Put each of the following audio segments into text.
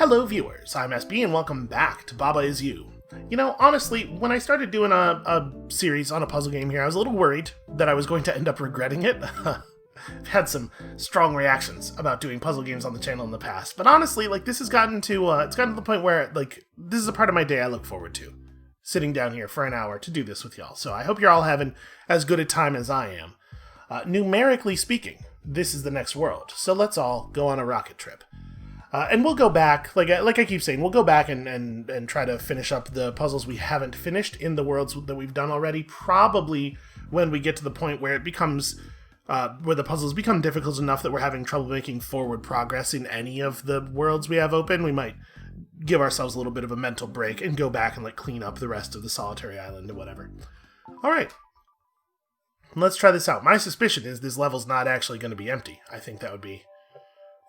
Hello viewers, I'm SB and welcome back to Baba Is You. You know, honestly, when I started doing a series on a puzzle game here, I was a little worried that I was going to end up regretting it. I've had some strong reactions about doing puzzle games on the channel in the past, but honestly, this has gotten to, it's gotten to the point where, this is a part of my day I look forward to. Sitting down here for an hour to do this with y'all, so I hope you're all having as good a time as I am. Numerically speaking, this is the next world, so let's all go on a rocket trip. And we'll go back, like I keep saying, we'll go back and try to finish up the puzzles we haven't finished in the worlds that we've done already, probably when we get to the point where it becomes, where the puzzles become difficult enough that we're having trouble making forward progress in any of the worlds we have open. We might give ourselves a little bit of a mental break and go back and clean up the rest of the solitary island or whatever. Alright. Let's try this out. My suspicion is this level's not actually going to be empty. I think that would be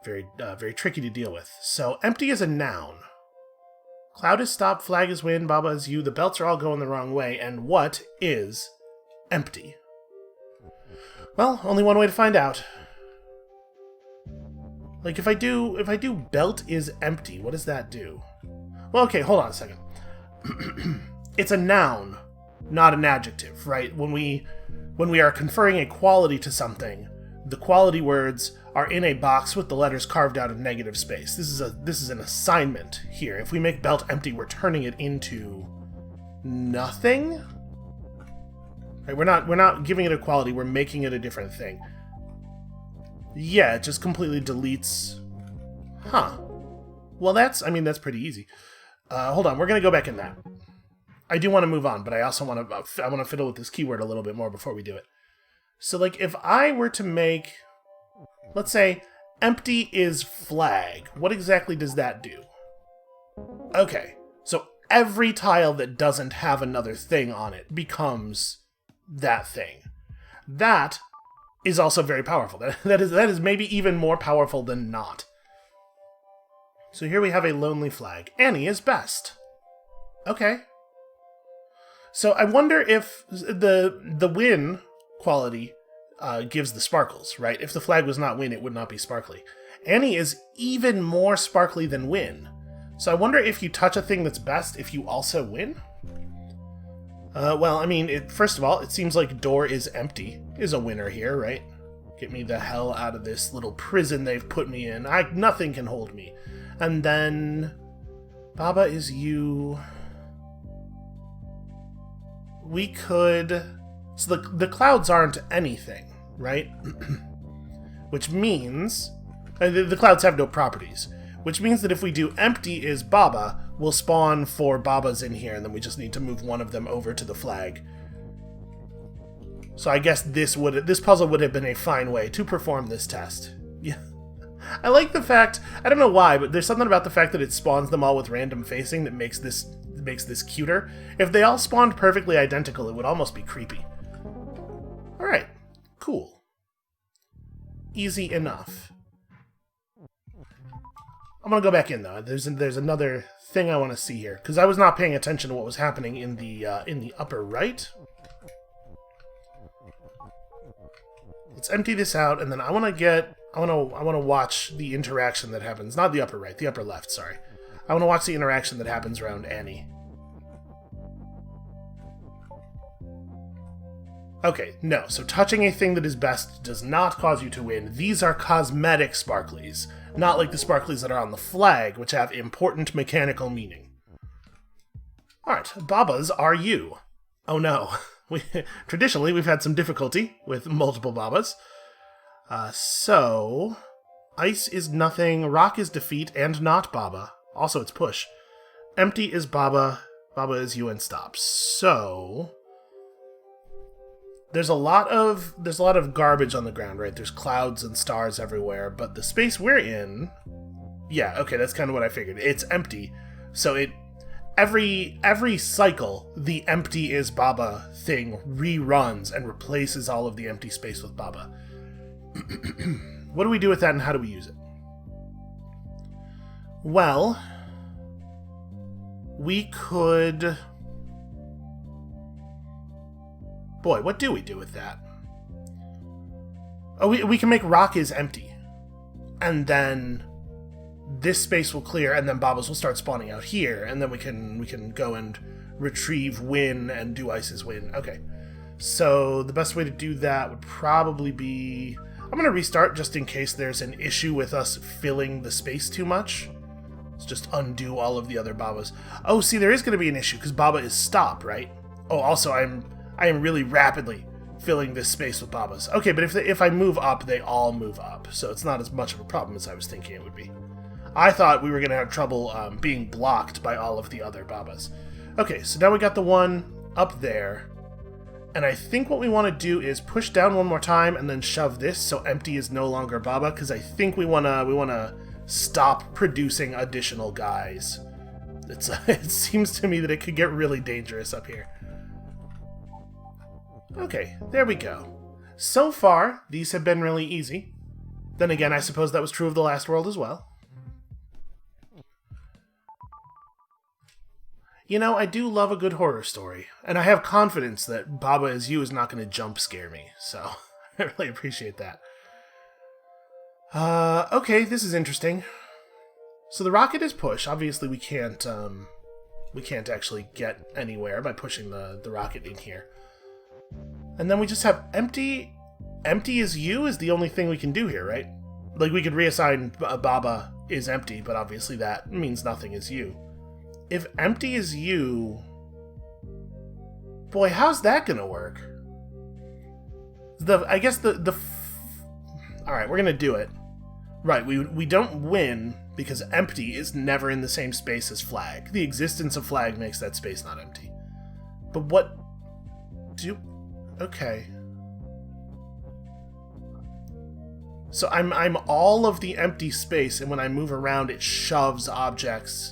very tricky to deal with. So, empty is a noun. Cloud is stop, flag is win, Baba is you, the belts are all going the wrong way, and what is empty? Well, only one way to find out. If I do belt is empty, what does that do? Well, okay, hold on a second. It's a noun, not an adjective, right? When we are conferring a quality to something, the quality words are in a box with the letters carved out in negative space. This is an assignment here. If we make belt empty, we're turning it into nothing. Right, we're not giving it a quality, we're making it a different thing. Yeah, it just completely deletes. Huh. Well, that's pretty easy. Hold on, we're gonna go back in that. I do want to move on, but I also want to fiddle with this keyword a little bit more before we do it. So, if I were to make, let's say, empty is flag, what exactly does that do? Okay, so every tile that doesn't have another thing on it becomes that thing. That is also very powerful. That is maybe even more powerful than not. So here we have a lonely flag. Annie is best. Okay. So I wonder if the win quality gives the sparkles, right? If the flag was not win, it would not be sparkly. Annie is even more sparkly than win. So I wonder if you touch a thing that's best, if you also win? Well, first of all, it seems like door is empty is a winner here, right? Get me the hell out of this little prison they've put me in. Nothing can hold me. And then Baba is you. We could... So the clouds aren't anything, right? Which means... the clouds have no properties. Which means that if we do empty is Baba, we'll spawn 4 Babas in here, and then we just need to move one of them over to the flag. So I guess this puzzle would have been a fine way to perform this test. Yeah. I like the fact... I don't know why, but there's something about the fact that it spawns them all with random facing that makes this cuter. If they all spawned perfectly identical, it would almost be creepy. Alright, cool. Easy enough. I'm gonna go back in though. There's another thing I want to see here, because I was not paying attention to what was happening in the upper right. Let's empty this out, and then I want to watch the interaction that happens. Not the upper right, the upper left. Sorry. I want to watch the interaction that happens around Annie. Okay, no. So touching a thing that is best does not cause you to win. These are cosmetic sparklies, not like the sparklies that are on the flag, which have important mechanical meaning. Alright, Babas are you. Oh no. Traditionally, we've had some difficulty with multiple Babas. So... Ice is nothing, rock is defeat, and not Baba. Also, it's push. Empty is Baba, Baba is you, and stop. So... There's a lot of garbage on the ground, right? There's clouds and stars everywhere, but the space we're in... Yeah, okay, that's kind of what I figured. It's empty, so every cycle, the empty is Baba thing reruns and replaces all of the empty space with Baba. What do we do with that, and how do we use it? Well, we could... Boy, what do we do with that? Oh, we can make rock is empty. And then this space will clear, and then Babas will start spawning out here, and then we can go and retrieve win and do Ice's win. Okay. So the best way to do that would probably be... I'm going to restart just in case there's an issue with us filling the space too much. Let's just undo all of the other Babas. Oh, see, there is going to be an issue because Baba is stop, right? Oh, also, I am really rapidly filling this space with Babas. Okay, but if I move up, they all move up. So it's not as much of a problem as I was thinking it would be. I thought we were going to have trouble being blocked by all of the other Babas. Okay, so now we got the one up there. And I think what we want to do is push down one more time and then shove this so empty is no longer Baba, because I think we wanna stop producing additional guys. It seems to me that it could get really dangerous up here. Okay, there we go. So far, these have been really easy. Then again, I suppose that was true of the last world as well. You know, I do love a good horror story, and I have confidence that Baba Is You is not going to jump scare me, so I really appreciate that. Okay, this is interesting. So the rocket is push. Obviously, we can't actually get anywhere by pushing the rocket in here. And then we just have empty. Empty Is You is the only thing we can do here, right? Like, we could reassign Baba is empty, but obviously that means nothing is you. If empty is you... Boy, how's that gonna work? I guess alright, we're gonna do it. Right, we don't win because empty is never in the same space as flag. The existence of flag makes that space not empty. But what... Okay. So I'm all of the empty space, and when I move around, it shoves objects...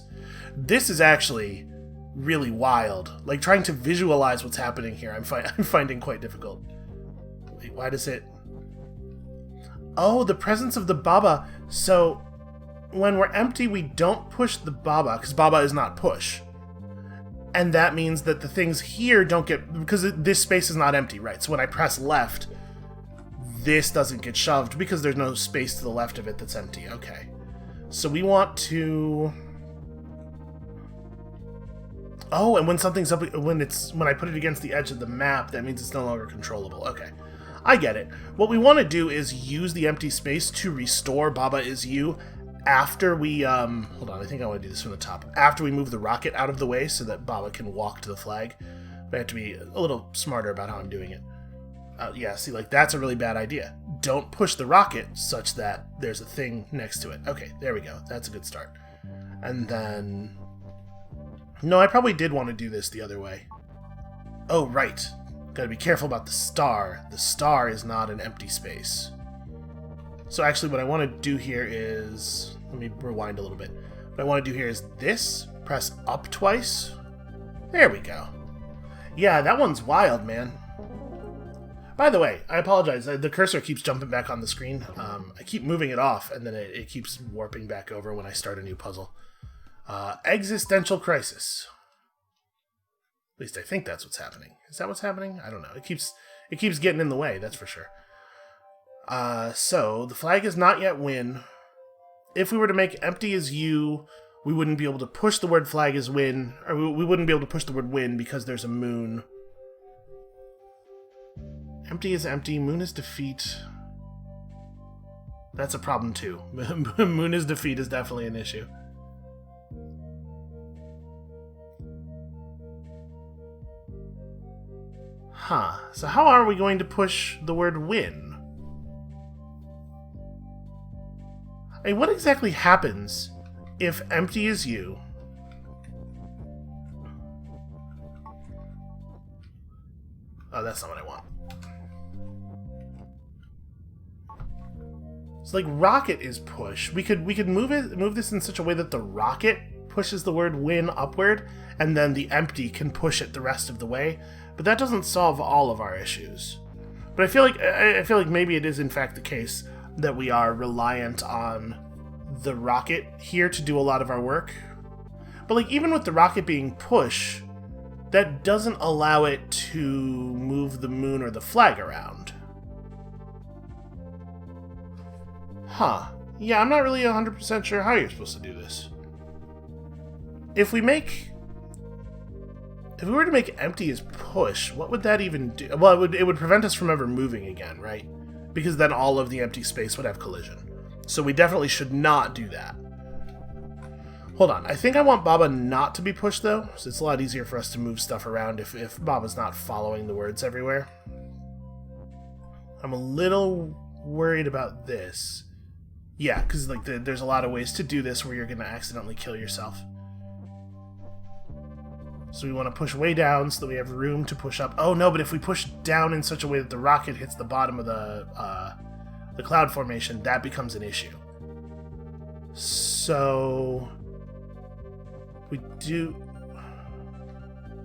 This is actually really wild. Like, trying to visualize what's happening here, I'm finding quite difficult. Wait, why does it... Oh, the presence of the Baba. So, when we're empty, we don't push the Baba, because Baba is not push. And that means that the things here don't get... Because this space is not empty, right? So when I press left, this doesn't get shoved, because there's no space to the left of it that's empty. Okay. So we want to... Oh, and when something's up, when I put it against the edge of the map, that means it's no longer controllable. Okay, I get it. What we want to do is use the empty space to restore Baba Is You after we, hold on, I think I want to do this from the top. After we move the rocket out of the way so that Baba can walk to the flag. But I have to be a little smarter about how I'm doing it. Yeah, see, like, that's a really bad idea. Don't push the rocket such that there's a thing next to it. Okay, there we go. That's a good start. And then... No, I probably did want to do this the other way. Oh, right. Gotta be careful about the star. The star is not an empty space. So actually what I want to do here is... Let me rewind a little bit. What I want to do here is this. Press up twice. There we go. Yeah, that one's wild, man. By the way, I apologize. The cursor keeps jumping back on the screen. I keep moving it off, and then it keeps warping back over when I start a new puzzle. Existential crisis. At least I think that's what's happening. Is that what's happening? I don't know. It keeps getting in the way, that's for sure. So, the flag is not yet win. If we were to make empty as you, we wouldn't be able to push the word flag as win, or we wouldn't be able to push the word win because there's a moon. Empty is empty, moon is defeat. That's a problem too. Moon is defeat is definitely an issue. Huh. So how are we going to push the word win? I mean, what exactly happens if empty is you? Oh, that's not what I want. So, like, rocket is push. We could move this in such a way that the rocket pushes the word win upward, and then the empty can push it the rest of the way. But that doesn't solve all of our issues. But I feel like maybe it is in fact the case that we are reliant on the rocket here to do a lot of our work. But like even with the rocket being push, that doesn't allow it to move the moon or the flag around. Huh. Yeah, I'm not really 100% sure how you're supposed to do this. If we were to make empty as push, what would that even do? Well, it would prevent us from ever moving again, right? Because then all of the empty space would have collision. So we definitely should not do that. Hold on, I think I want Baba not to be pushed, though, so it's a lot easier for us to move stuff around if Baba's not following the words everywhere. I'm a little worried about this. Yeah, because like there's a lot of ways to do this where you're going to accidentally kill yourself. So we want to push way down so that we have room to push up. Oh no, but if we push down in such a way that the rocket hits the bottom of the cloud formation, that becomes an issue. So... we do...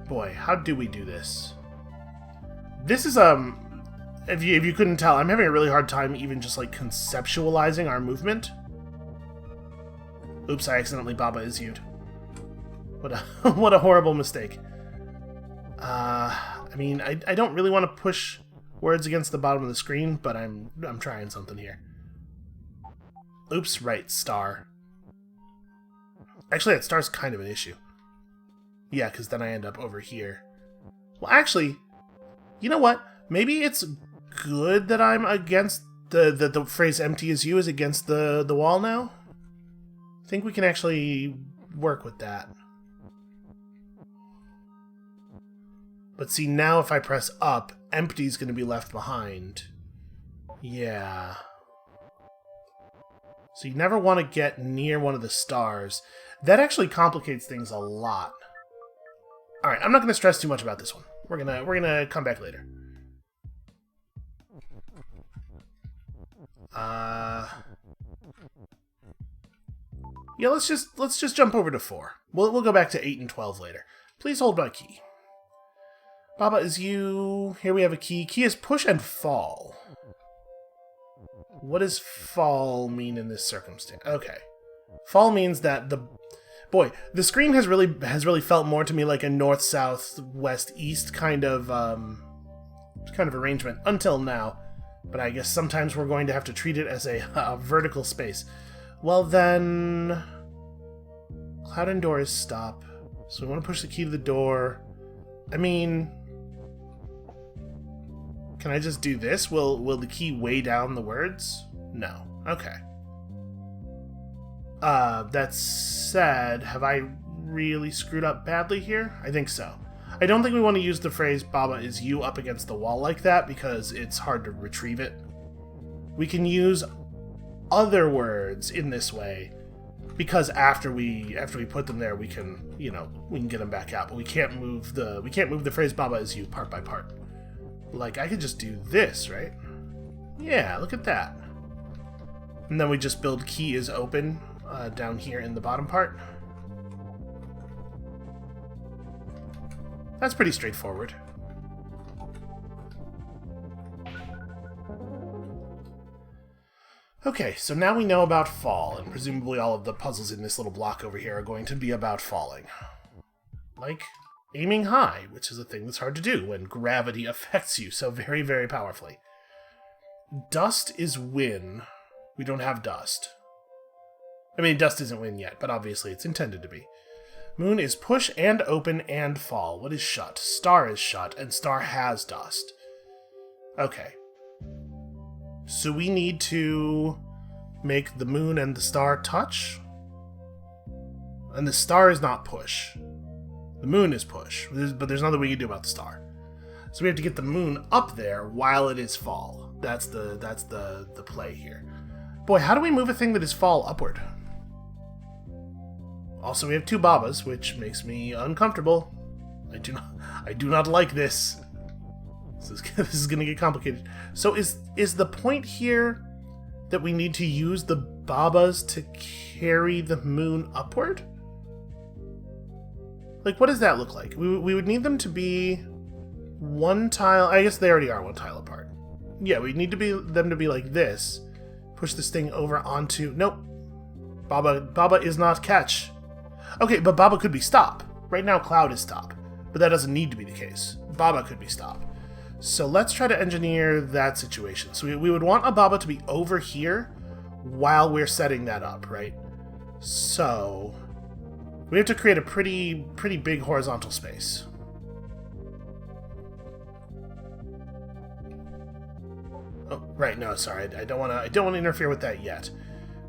Boy, how do we do this? This is, if you couldn't tell, I'm having a really hard time even just, like, conceptualizing our movement. Oops, I accidentally Baba is you'd. What a horrible mistake. I mean, I don't really want to push words against the bottom of the screen, but I'm trying something here. Oops, right, star. Actually, that star's kind of an issue. Yeah, because then I end up over here. Well, actually, you know what? Maybe it's good that I'm against the phrase empty as you is against the wall now? I think we can actually work with that. But see, now if I press up, empty's going to be left behind. Yeah. So you never want to get near one of the stars. That actually complicates things a lot. Alright, I'm not going to stress too much about this one. We're gonna come back later. Yeah, let's just jump over to 4. We'll go back to 8 and 12 later. Please hold my key. Baba is you. Here we have a key. Key is push and fall. What does fall mean in this circumstance? Okay. Fall means that the screen has really felt more to me like a north, south, west, east kind of arrangement until now. But I guess sometimes we're going to have to treat it as a vertical space. Well then, cloud and door is stop. So we want to push the key to the door. I mean, can I just do this? Will the key weigh down the words? No. Okay. That said, have I really screwed up badly here? I think so. I don't think we want to use the phrase Baba is you up against the wall like that because it's hard to retrieve it. We can use other words in this way because after we put them there we can get them back out, but we can't move the phrase Baba is you part by part. Like, I could just do this, right? Yeah, look at that. And then we just build key is open down here in the bottom part. That's pretty straightforward. Okay, so now we know about fall, and presumably all of the puzzles in this little block over here are going to be about falling. Like aiming high, which is a thing that's hard to do when gravity affects you so very, very powerfully. Dust is win. We don't have dust. I mean, dust isn't win yet, but obviously it's intended to be. Moon is push and open and fall. What is shut? Star is shut, and star has dust. Okay. So we need to make the moon and the star touch? And the star is not push. The moon is push, but there's nothing we can do about the star. So we have to get the moon up there while it is fall. That's the play here. Boy, how do we move a thing that is fall upward? Also, we have 2 Babas, which makes me uncomfortable. I do not like this. This is going to get complicated. So is the point here that we need to use the Babas to carry the moon upward? Like, what does that look like? We would need them to be 1 tile... I guess they already are 1 tile apart. Yeah, we need them to be like this. Push this thing over onto... Nope. Baba is not catch. Okay, but Baba could be stop. Right now, cloud is stop. But that doesn't need to be the case. Baba could be stop. So let's try to engineer that situation. So we would want a Baba to be over here while we're setting that up, right? So we have to create a pretty big horizontal space. Oh, right, no, sorry. I don't want to interfere with that yet.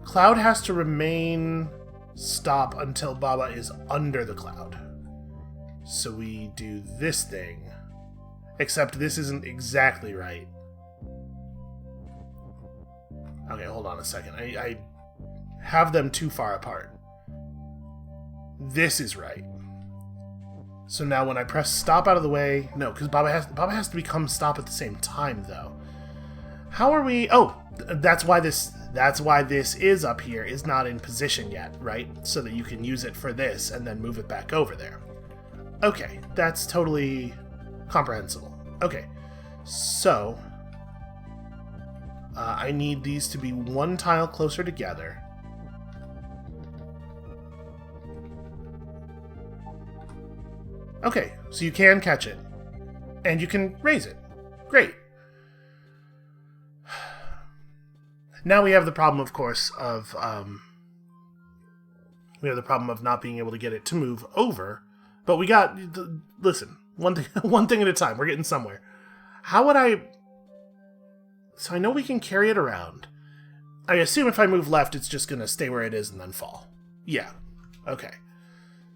Cloud has to remain stop until Baba is under the cloud. So we do this thing. Except this isn't exactly right. Okay, hold on a second. I have them too far apart. This is right. So now when I press stop out of the way... No, because Baba has to become stop at the same time, though. How are we... Oh, that's why this is up here, is not in position yet, right? So that you can use it for this and then move it back over there. Okay, that's totally comprehensible. Okay, so... I need these to be one tile closer together. Okay, so you can catch it. And you can raise it. Great. Now we have the problem, of course, of not being able to get it to move over. But we got... Listen, one thing at a time. We're getting somewhere. How would I... So I know we can carry it around. I assume if I move left, it's just going to stay where it is and then fall. Yeah. Okay.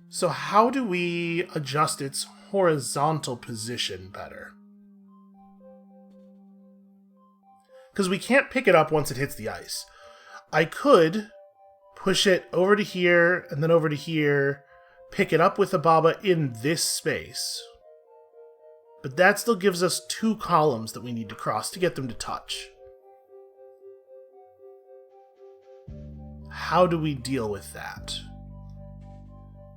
So how do we adjust its horizontal position better? Because we can't pick it up once it hits the ice. I could push it over to here and then over to here, pick it up with the Baba in this space. But that still gives us 2 columns that we need to cross to get them to touch. How do we deal with that?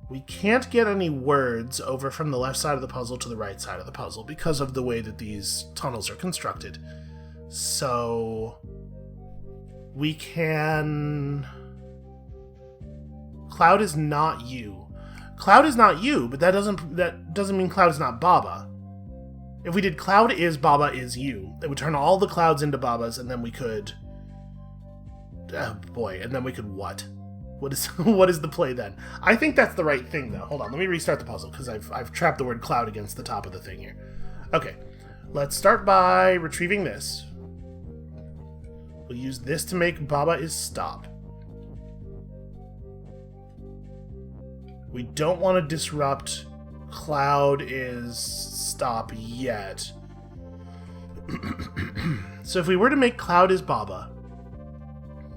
We can't get any words over from the left side of the puzzle to the right side of the puzzle because of the way that these tunnels are constructed. So we can... Cloud is not you. Cloud is not you, but that doesn't mean Cloud is not Baba. If we did Cloud is Baba is you, it would turn all the clouds into Babas, and then we could... Oh boy, and then we could what? What is the play then? I think that's the right thing, though. Hold on, let me restart the puzzle, because I've trapped the word Cloud against the top of the thing here. Okay, let's start by retrieving this. We'll use this to make Baba is stop. We don't want to disrupt Cloud is stop yet. So if we were to make Cloud is Baba,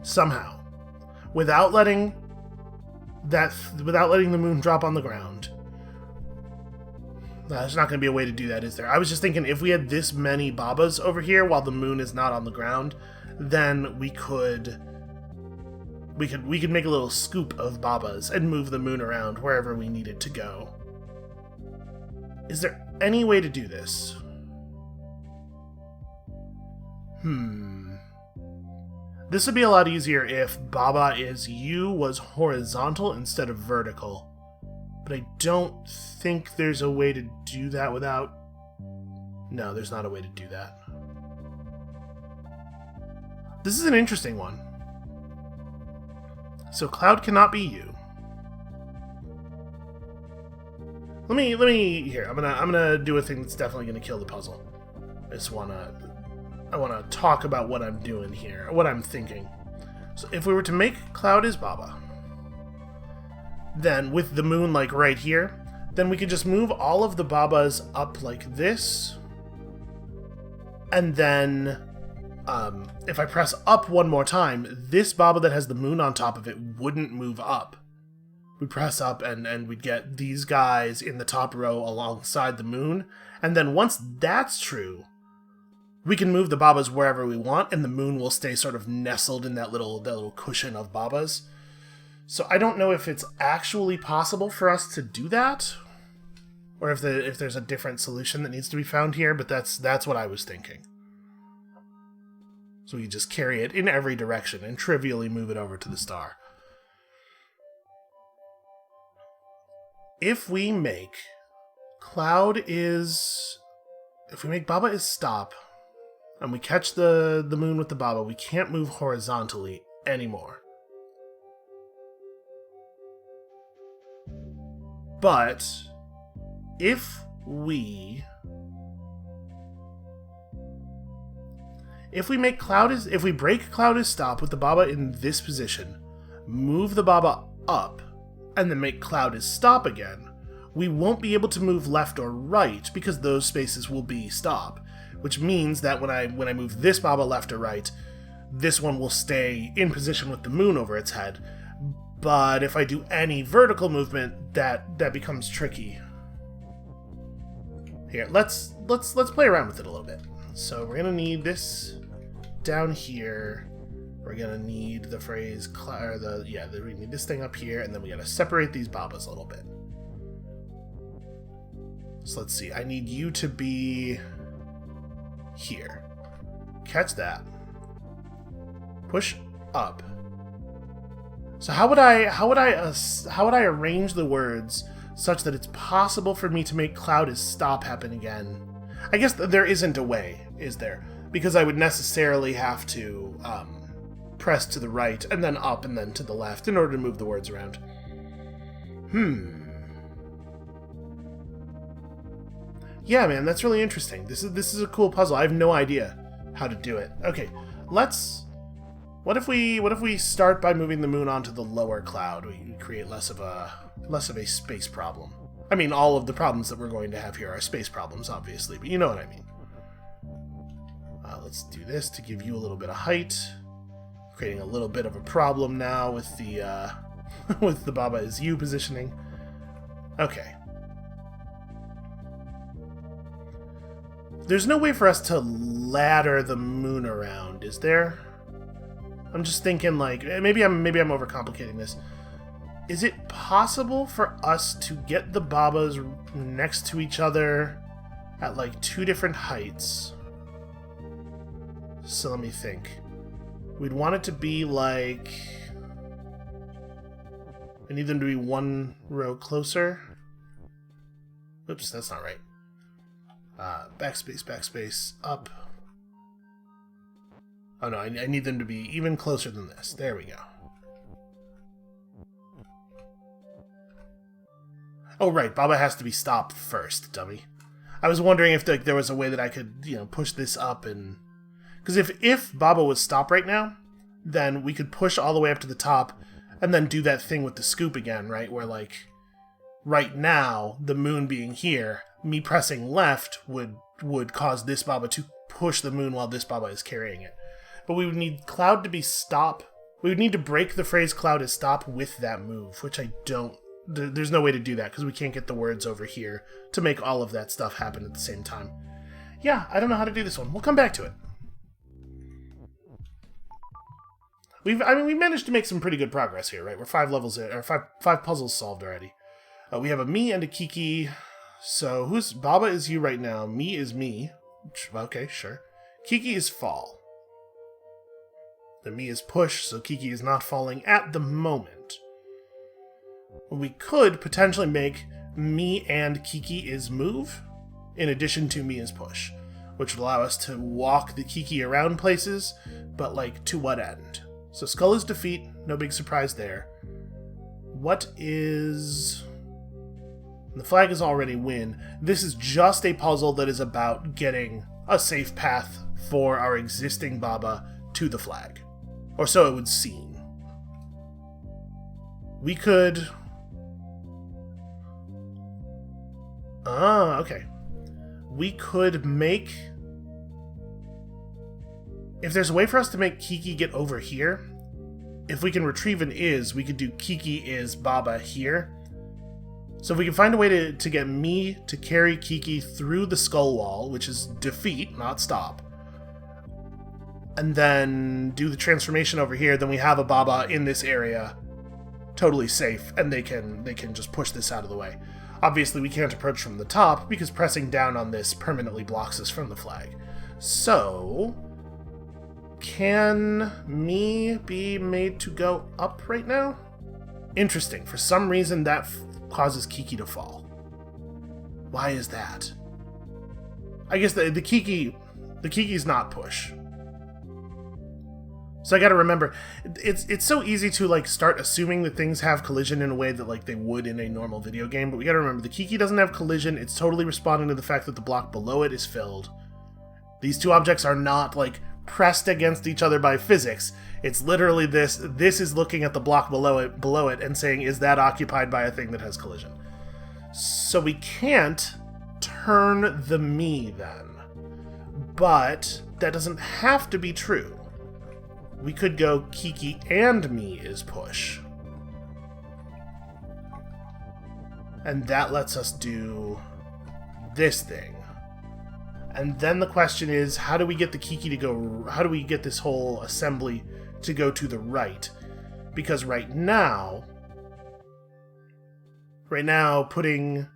somehow, without letting the moon drop on the ground, there's not going to be a way to do that, is there? I was just thinking if we had this many Babas over here while the moon is not on the ground, then we could make a little scoop of Babas and move the moon around wherever we need it to go. Is there any way to do this? This would be a lot easier if Baba is you was horizontal instead of vertical. But I don't think there's a way to do that without... No, there's not a way to do that. This is an interesting one. So Cloud cannot be you. Let me here. I'm gonna do a thing that's definitely gonna kill the puzzle. I wanna talk about what I'm doing here, what I'm thinking. So if we were to make Cloud is Baba, then with the moon like right here, then we could just move all of the Babas up like this, and then if I press up one more time, this Baba that has the moon on top of it wouldn't move up. We'd press up and we'd get these guys in the top row alongside the moon. And then once that's true, we can move the Babas wherever we want, and the moon will stay sort of nestled in that little cushion of Babas. So I don't know if it's actually possible for us to do that, or if there's a different solution that needs to be found here, but that's what I was thinking. So we just carry it in every direction and trivially move it over to the star. If we make Baba is stop, and we catch the moon with the Baba, we can't move horizontally anymore. But if we break cloud is stop with the Baba in this position, move the Baba up, and then make cloud is stop again, we won't be able to move left or right because those spaces will be stop, which means that when I move this Baba left or right, this one will stay in position with the moon over its head. But if I do any vertical movement, that becomes tricky. Here, let's play around with it a little bit. So we're gonna need this down here. We're gonna need the phrase we need this thing up here, and then we gotta separate these Babas a little bit. So let's see. I need you to be here. Catch that. Push up. So how would I arrange the words such that it's possible for me to make cloud is stop happen again? I guess there isn't a way, is there? Because I would necessarily have to press to the right and then up and then to the left in order to move the words around. Yeah, man, that's really interesting. This is a cool puzzle. I have no idea how to do it. Okay, What if we start by moving the moon onto the lower cloud? We create less of a space problem. I mean, all of the problems that we're going to have here are space problems, obviously, but you know what I mean. Let's do this to give you a little bit of height. Creating a little bit of a problem now with the with the Baba is you positioning. Okay. There's no way for us to ladder the moon around, is there? I'm just thinking, like, maybe I'm overcomplicating this. Is it possible for us to get the Babas next to each other at, like, 2 different heights? So let me think. We'd want it to be, like... I need them to be 1 row closer. Oops, that's not right. Backspace, up. Oh no, I need them to be even closer than this. There we go. Oh right, Baba has to be stopped first, dummy. I was wondering if there was a way that I could, push this up and... Because if Baba was stop right now, then we could push all the way up to the top and then do that thing with the scoop again, right? Where, like, right now, the moon being here, me pressing left would cause this Baba to push the moon while this Baba is carrying it. But we would need cloud to be stop. We would need to break the phrase cloud is stop with that move, which I don't... There's no way to do that because we can't get the words over here to make all of that stuff happen at the same time. Yeah, I don't know how to do this one. We'll come back to it. We managed to make some pretty good progress here, right? We're 5 levels in, or five puzzles solved already. We have a me and a Kiki. So who's Baba is you right now? Me is me. Okay, sure. Kiki is fall. The me is push, so Kiki is not falling at the moment. We could potentially make me and Kiki is move, in addition to me is push, which would allow us to walk the Kiki around places, but, like, to what end? So skull is defeat, no big surprise there. What is... The flag is already win. This is just a puzzle that is about getting a safe path for our existing Baba to the flag. Or so it would seem. We could... okay. We could make... If there's a way for us to make Kiki get over here, if we can retrieve an is, we could do Kiki is Baba here. So if we can find a way to get me to carry Kiki through the skull wall, which is defeat, not stop, and then do the transformation over here, then we have a Baba in this area, totally safe, and they can just push this out of the way. Obviously, we can't approach from the top, because pressing down on this permanently blocks us from the flag. So... Can me be made to go up right now? Interesting. For some reason, that causes Kiki to fall. Why is that? I guess the Kiki's not push. So I gotta remember, it's so easy to, like, start assuming that things have collision in a way that, like, they would in a normal video game, but we gotta remember, the Kiki doesn't have collision, it's totally responding to the fact that the block below it is filled. These two objects are not, like, pressed against each other by physics. It's literally this is looking at the block below it and saying, is that occupied by a thing that has collision? So we can't turn the me then. But that doesn't have to be true. We could go Kiki and me is push. And that lets us do this thing. And then the question is, how do we get the Kiki to go, how do we get this whole assembly to go to the right? Because right now, putting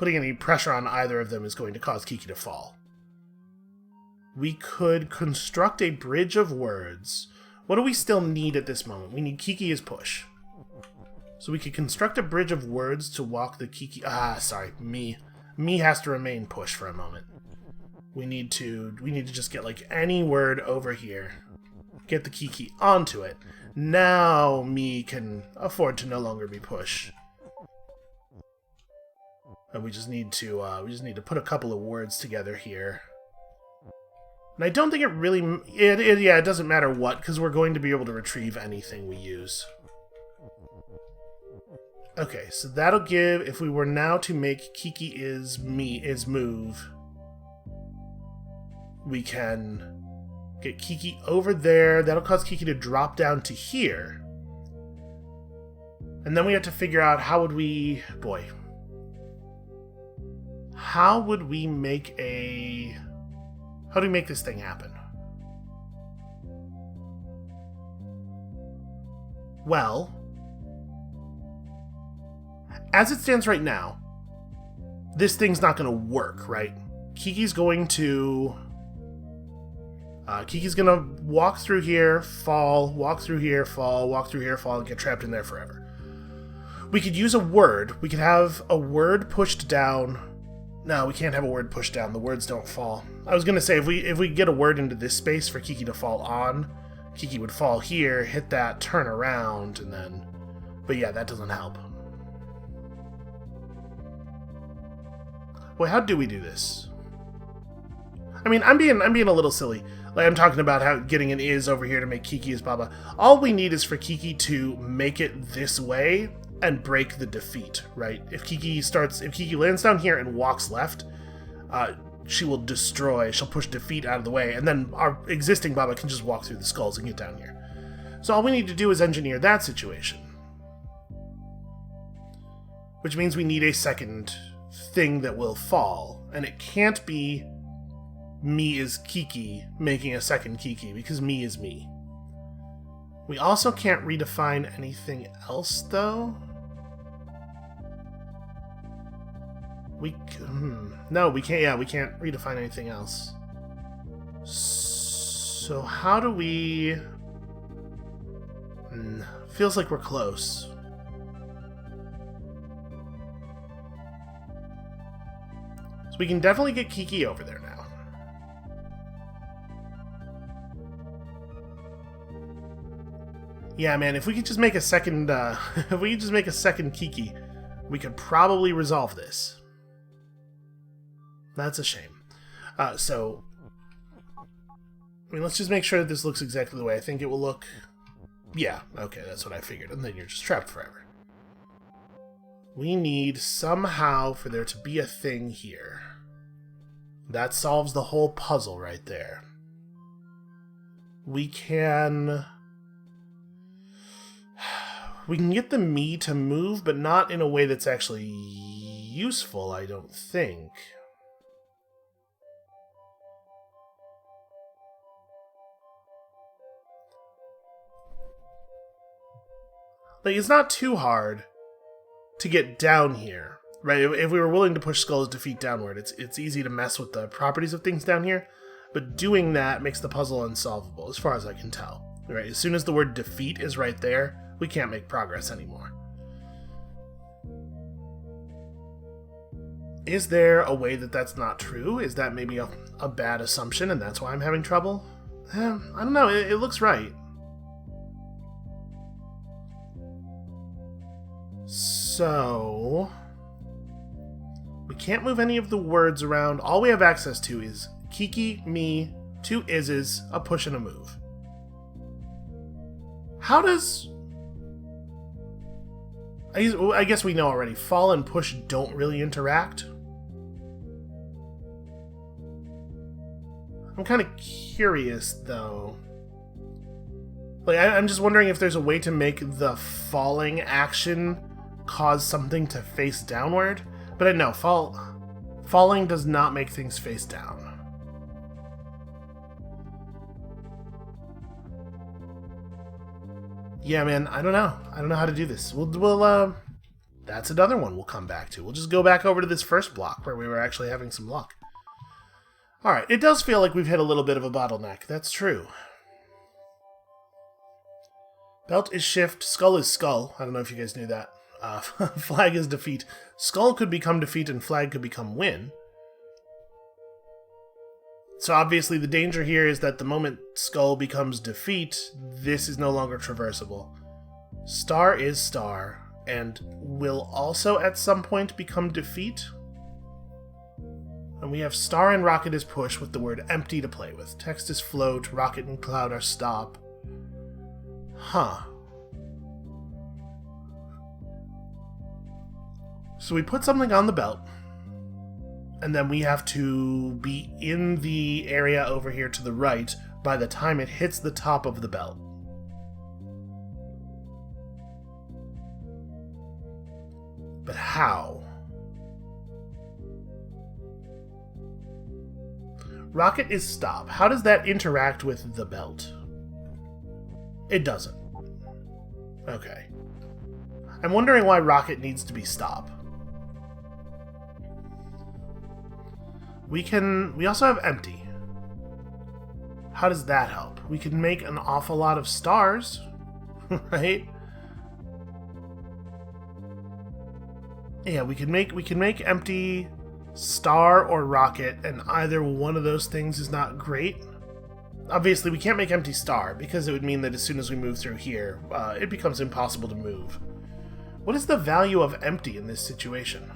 any pressure on either of them is going to cause Kiki to fall. We could construct a bridge of words. What do we still need at this moment? We need Kiki as push. So we could construct a bridge of words to walk the Kiki... me. Me has to remain push for a moment. We need to just get, like, any word over here. Get the Kiki onto it. Now me can afford to no longer be push. And we just need to put a couple of words together here. And I don't think it really... it doesn't matter what, because we're going to be able to retrieve anything we use. Okay, so that'll give... If we were now to make Kiki is move, we can get Kiki over there. That'll cause Kiki to drop down to here. And then we have to figure out how would we... Boy. How would we make a... How do we make this thing happen? Well, as it stands right now, this thing's not going to work, right? Kiki's going to walk through here, fall, walk through here, fall, walk through here, fall, and get trapped in there forever. We could use a word. We could have a word pushed down. No, we can't have a word pushed down. The words don't fall. I was going to say, if we get a word into this space for Kiki to fall on, Kiki would fall here, hit that, turn around, and then... But yeah, that doesn't help. Wait, how do we do this? I mean, I'm being a little silly. Like, I'm talking about how getting an is over here to make Kiki is blah blah. All we need is for Kiki to make it this way and break the defeat, right? If Kiki lands down here and walks left, she'll push defeat out of the way, and then our existing Baba can just walk through the skulls and get down here. So all we need to do is engineer that situation. Which means we need a second thing that will fall, and it can't be me is Kiki making a second Kiki, because me is me. We also can't redefine anything else, though. No, we can't. Yeah, we can't redefine anything else. So how do we... Feels like we're close. So we can definitely get Kiki over there now. Yeah, man, if we could just make a second, Kiki, we could probably resolve this. That's a shame. I mean, let's just make sure that this looks exactly the way I think it will look. Yeah, okay, that's what I figured. And then you're just trapped forever. We need somehow for there to be a thing here. That solves the whole puzzle right there. We can get the me to move, but not in a way that's actually useful, I don't think. Like, it's not too hard to get down here, right? If we were willing to push Skull's defeat downward, it's easy to mess with the properties of things down here, but doing that makes the puzzle unsolvable, as far as I can tell. Right? As soon as the word defeat is right there, we can't make progress anymore. Is there a way that that's not true? Is that maybe a bad assumption and that's why I'm having trouble? I don't know, it looks right. So... we can't move any of the words around. All we have access to is Kiki, me, 2 is's, a push, and a move. How does... I guess we know already. Fall and push don't really interact. I'm kind of curious, though. Like, I'm just wondering if there's a way to make the falling action cause something to face downward. But I know, falling does not make things face down. Yeah, man, I don't know. I don't know how to do this. We'll that's another one we'll come back to. We'll just go back over to this first block where we were actually having some luck. Alright, it does feel like we've hit a little bit of a bottleneck. That's true. Belt is shift, skull is skull. I don't know if you guys knew that. Flag is defeat. Skull could become defeat and flag could become win. So obviously the danger here is that the moment skull becomes defeat, this is no longer traversable. Star is star, and will also at some point become defeat. And we have star and rocket is push with the word empty to play with. Text is float, rocket and cloud are stop. Huh. So we put something on the belt, and then we have to be in the area over here to the right by the time it hits the top of the belt. But how? Rocket is stop. How does that interact with the belt? It doesn't. Okay. I'm wondering why rocket needs to be stop. We also have empty. How does that help? We can make an awful lot of stars, right? Yeah, we can make empty star or rocket, and either one of those things is not great. Obviously, we can't make empty star, because it would mean that as soon as we move through here, it becomes impossible to move. What is the value of empty in this situation?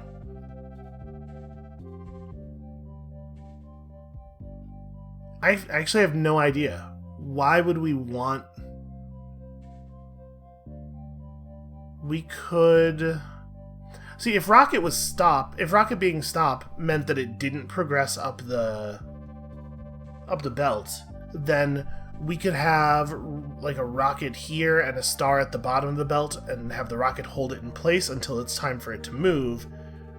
I actually have no idea. Why would we want... We could... See, if rocket was stop, if rocket being stop meant that it didn't progress up the belt, then we could have like a rocket here and a star at the bottom of the belt and have the rocket hold it in place until it's time for it to move,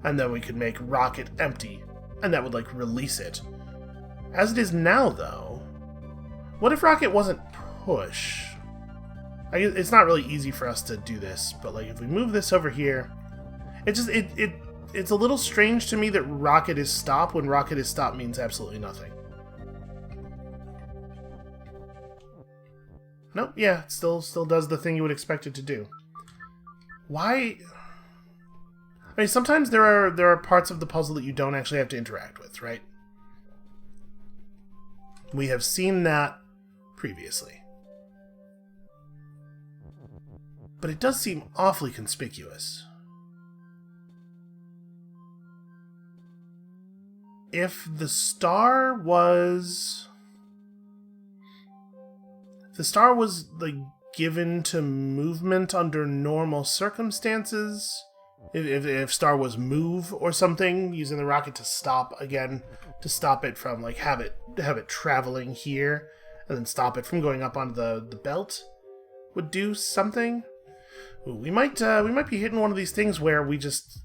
and then we could make rocket empty, and that would like release it. As it is now, though, what if rocket wasn't push? It's not really easy for us to do this, but like if we move this over here, it's a little strange to me that rocket is stop when rocket is stop means absolutely nothing. Nope, yeah, it still does the thing you would expect it to do. Why? I mean, sometimes there are parts of the puzzle that you don't actually have to interact with, right? We have seen that previously. But it does seem awfully conspicuous. If the star was like given to movement under normal circumstances, if star was move or something, using the rocket to stop again, to stop it from like have it traveling here and then stop it from going up onto the belt, would do something. Ooh, we might be hitting one of these things where we just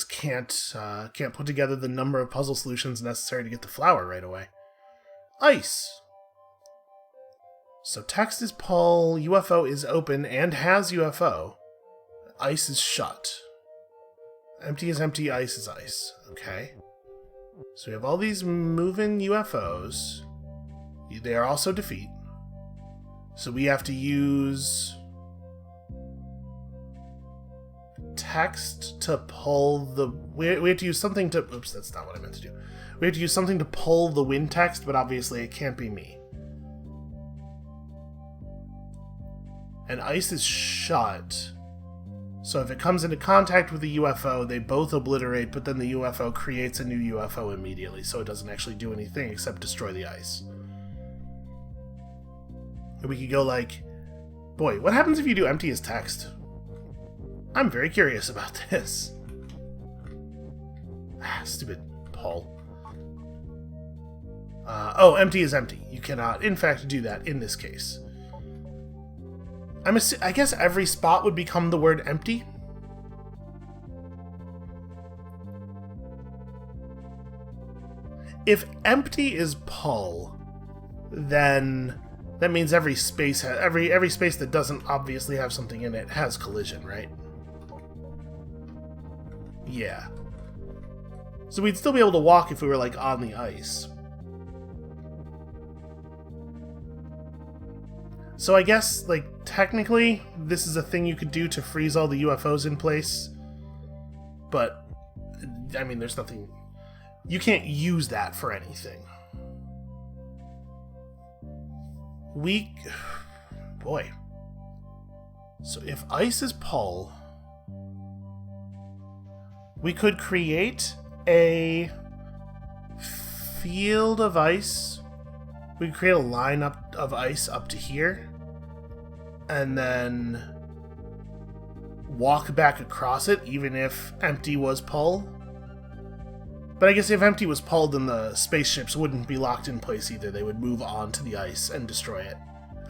can't put together the number of puzzle solutions necessary to get the flower right away. Ice. So text is pull, UFO is open and has UFO. Ice is shut. Empty is empty, ice is ice. Okay. So we have all these moving UFOs. They are also defeat. So we have to use text to pull the... We have to use something to... Oops, that's not what I meant to do. We have to use something to pull the win text, but obviously it can't be me. and ice is shut. So if it comes into contact with the UFO, they both obliterate, but then the UFO creates a new UFO immediately, so it doesn't actually do anything except destroy the ice. And we could go like, boy, what happens if you do empty as text? I'm very curious about this. Stupid Paul. Oh, empty is empty. You cannot, in fact, do that in this case. I guess every spot would become the word empty. If empty is Paul, then that means every space every space that doesn't obviously have something in it has collision, right? Yeah. So we'd still be able to walk if we were like on the ice. So I guess, like, technically, this is a thing you could do to freeze all the UFOs in place. But, I mean, there's nothing... You can't use that for anything. Boy. So if ice is Paul, we could create a field of ice. We could create a line of ice up to here. And then walk back across it, even if empty was Paul. But I guess if empty was Paul, then the spaceships wouldn't be locked in place either. They would move on to the ice and destroy it.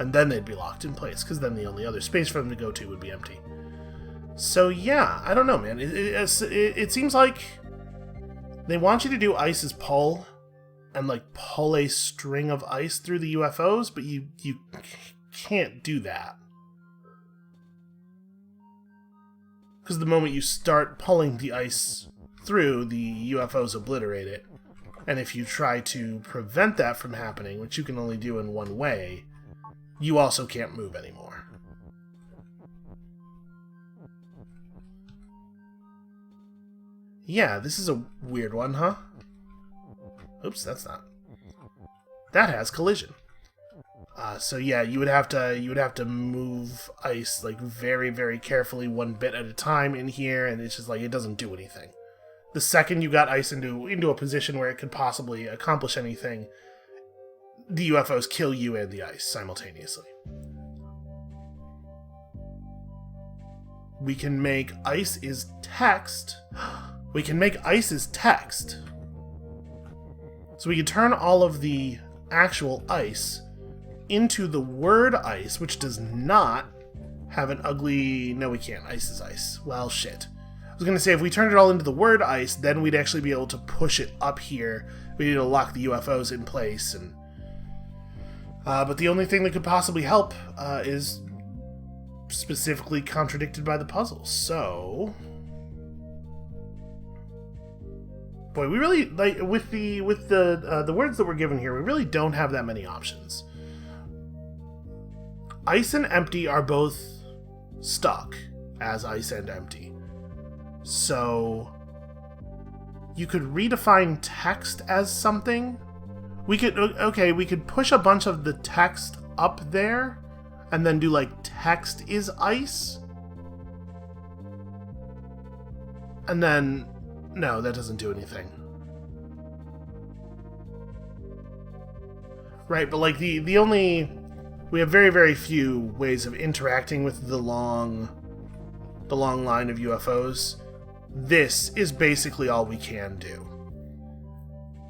And then they'd be locked in place, because then the only other space for them to go to would be empty. So yeah, I don't know, man. It seems like they want you to do ice as Paul, and like pull a string of ice through the UFOs, but you can't do that. Because the moment you start pulling the ice through, the UFOs obliterate it. And if you try to prevent that from happening, which you can only do in one way, you also can't move anymore. Yeah, this is a weird one, huh? Oops, that's not. That has collision. So yeah, you would have to move ice like very, very carefully, one bit at a time in here, and it's just like it doesn't do anything. The second you got ice into a position where it could possibly accomplish anything, the UFOs kill you and the ice simultaneously. We can make ice is text. We can make ice as text. So we can turn all of the actual ice into the word ice, which does not have an ugly... No, we can't. Ice is ice. Well, shit. I was going to say, if we turned it all into the word ice, then we'd actually be able to push it up here. We need to lock the UFOs in place. And but the only thing that could possibly help is specifically contradicted by the puzzle. So... Boy, we really, like, with the words that we're given here, we really don't have that many options. Ice and empty are both stuck as ice and empty. So you could redefine text as something. We could push a bunch of the text up there and then do like text is ice. And then no, that doesn't do anything. Right, but like the only... We have very, very few ways of interacting with the long line of UFOs. This is basically all we can do.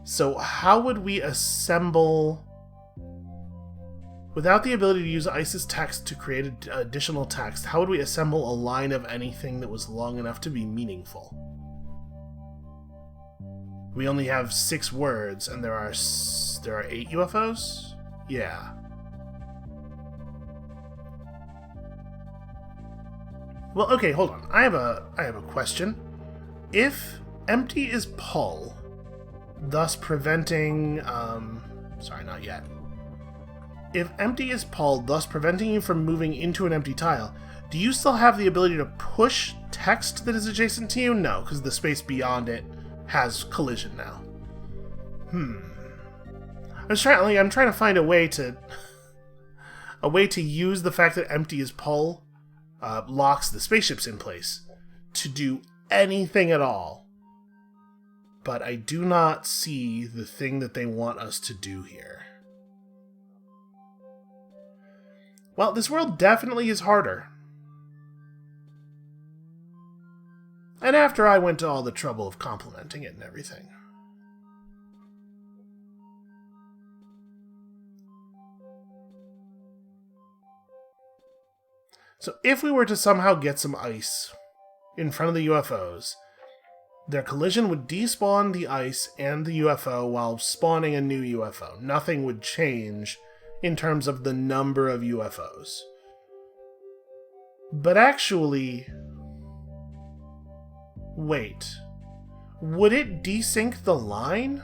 So how would we assemble... Without the ability to use ICE's text to create additional text, how would we assemble a line of anything that was long enough to be meaningful? We only have 6 words, and there are 8 UFOs? Yeah. Well, okay, hold on. I have a question. If empty is Paul, thus preventing... sorry, not yet. If empty is Paul, thus preventing you from moving into an empty tile, do you still have the ability to push text that is adjacent to you? No, because the space beyond it has collision now. I'm trying to find a way to... a way to use the fact that empty is pull locks the spaceships in place to do anything at all. But I do not see the thing that they want us to do here. Well, this world definitely is harder. And after I went to all the trouble of complimenting it and everything. So if we were to somehow get some ice in front of the UFOs, their collision would despawn the ice and the UFO while spawning a new UFO. Nothing would change in terms of the number of UFOs. But actually... Wait. Would it desync the line?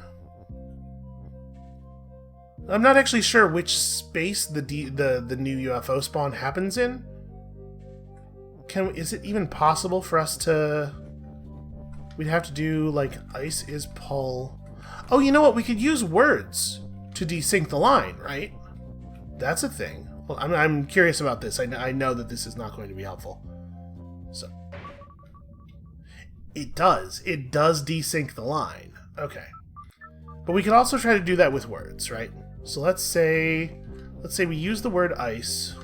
I'm not actually sure which space the new UFO spawn happens in. Is it even possible for us to... We'd have to do, like, ice is pull... Oh, you know what? We could use words to desync the line, right? That's a thing. Well, I'm curious about this. I know that this is not going to be helpful. So... It does. It does desync the line. Okay. But we could also try to do that with words, right? So let's say we use the word ice.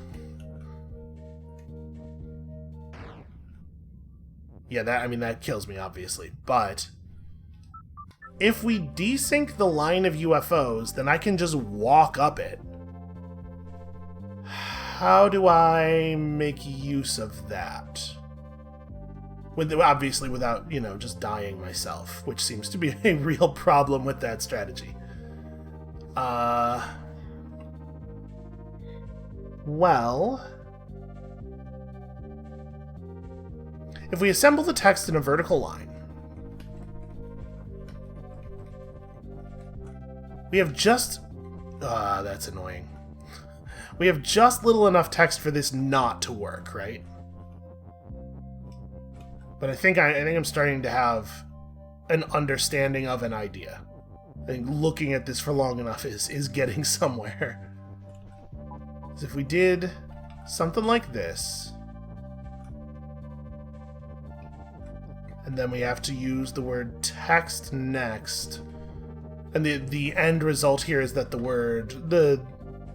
Yeah, that kills me, obviously. But if we desync the line of UFOs, then I can just walk up it. How do I make use of that? Obviously without, just dying myself, which seems to be a real problem with that strategy. Well... If we assemble the text in a vertical line, we have just... that's annoying. We have just little enough text for this not to work, right? But I think I'm starting to have an understanding of an idea. I think looking at this for long enough is getting somewhere. So if we did something like this... And then we have to use the word text next. And the end result here is that the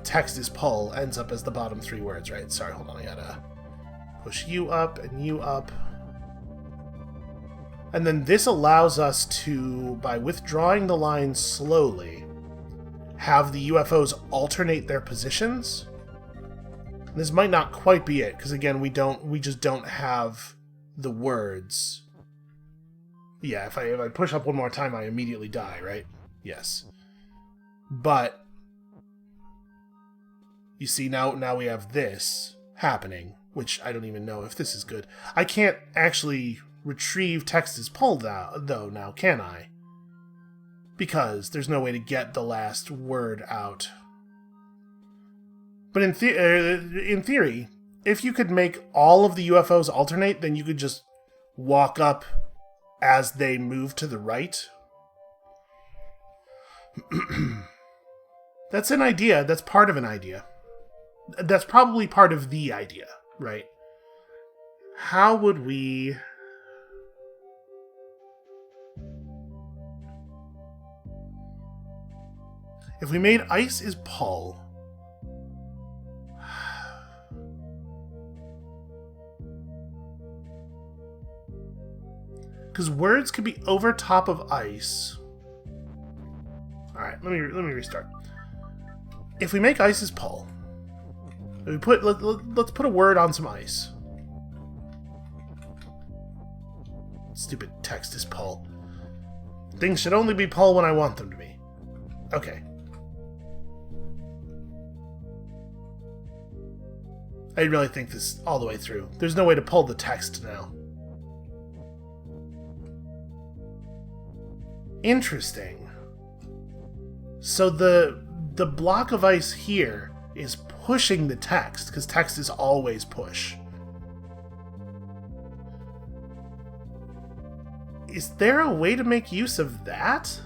text is pull ends up as the bottom three words, right? Sorry, hold on, I gotta push you up and you up. And then this allows us to, by withdrawing the line slowly, have the UFOs alternate their positions. This might not quite be it, because again, we just don't have the words. Yeah, if I push up one more time, I immediately die, right? Yes. But you see, now we have this happening, which I don't even know if this is good. I can't actually retrieve text as pull though now, can I? Because there's no way to get the last word out. But in theory, if you could make all of the UFOs alternate, then you could just walk up as they move to the right. That's an idea. That's part of an idea. That's probably part of the idea, right? How would we... If we made ice is pull... Because words could be over top of ice. Alright, let me restart. If we make ice as pull, let's put a word on some ice. Stupid text is pull. Things should only be pull when I want them to be. Okay. I really think this all the way through. There's no way to pull the text now. Interesting. So the block of ice here is pushing the text, because text is always push. Is there a way to make use of that?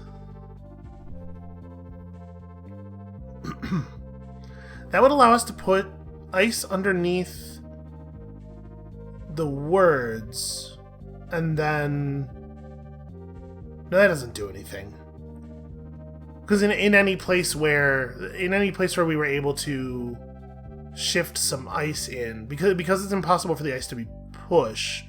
That would allow us to put ice underneath the words, and then... No, that doesn't do anything. Because in any place where we were able to shift some ice in, because it's impossible for the ice to be pushed,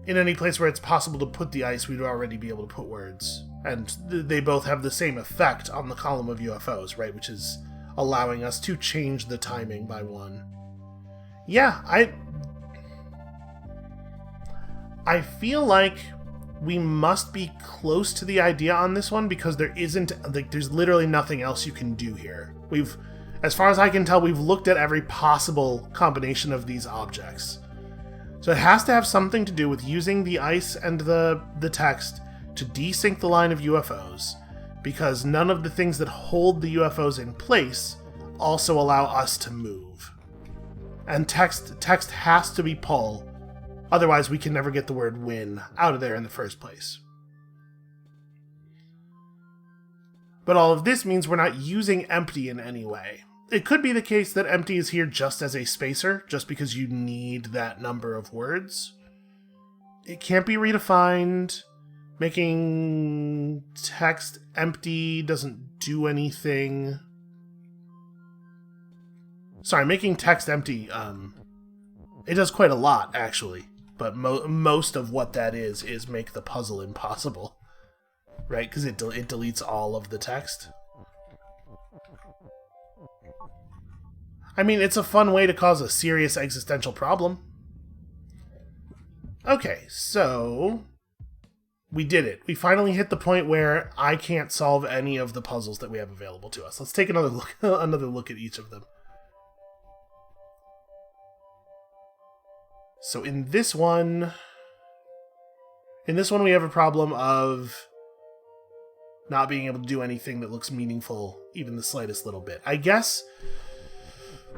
in any place where it's possible to put the ice, we'd already be able to put words. And they both have the same effect on the column of UFOs, right? Which is allowing us to change the timing by one. Yeah, I feel like we must be close to the idea on this one, because there's literally nothing else you can do here. As far as I can tell, we've looked at every possible combination of these objects. So it has to have something to do with using the ice and the text to desync the line of UFOs, because none of the things that hold the UFOs in place also allow us to move. And text has to be pull, otherwise we can never get the word win out of there in the first place. But all of this means we're not using empty in any way. It could be the case that empty is here just as a spacer, just because you need that number of words. It can't be redefined. Making text empty doesn't do anything. Sorry, making text empty, it does quite a lot, actually. But most of what that is make the puzzle impossible. Right? Because it deletes all of the text. I mean, it's a fun way to cause a serious existential problem. Okay, so... we did it. We finally hit the point where I can't solve any of the puzzles that we have available to us. Let's take another look at each of them. So in this one we have a problem of not being able to do anything that looks meaningful, even the slightest little bit. I guess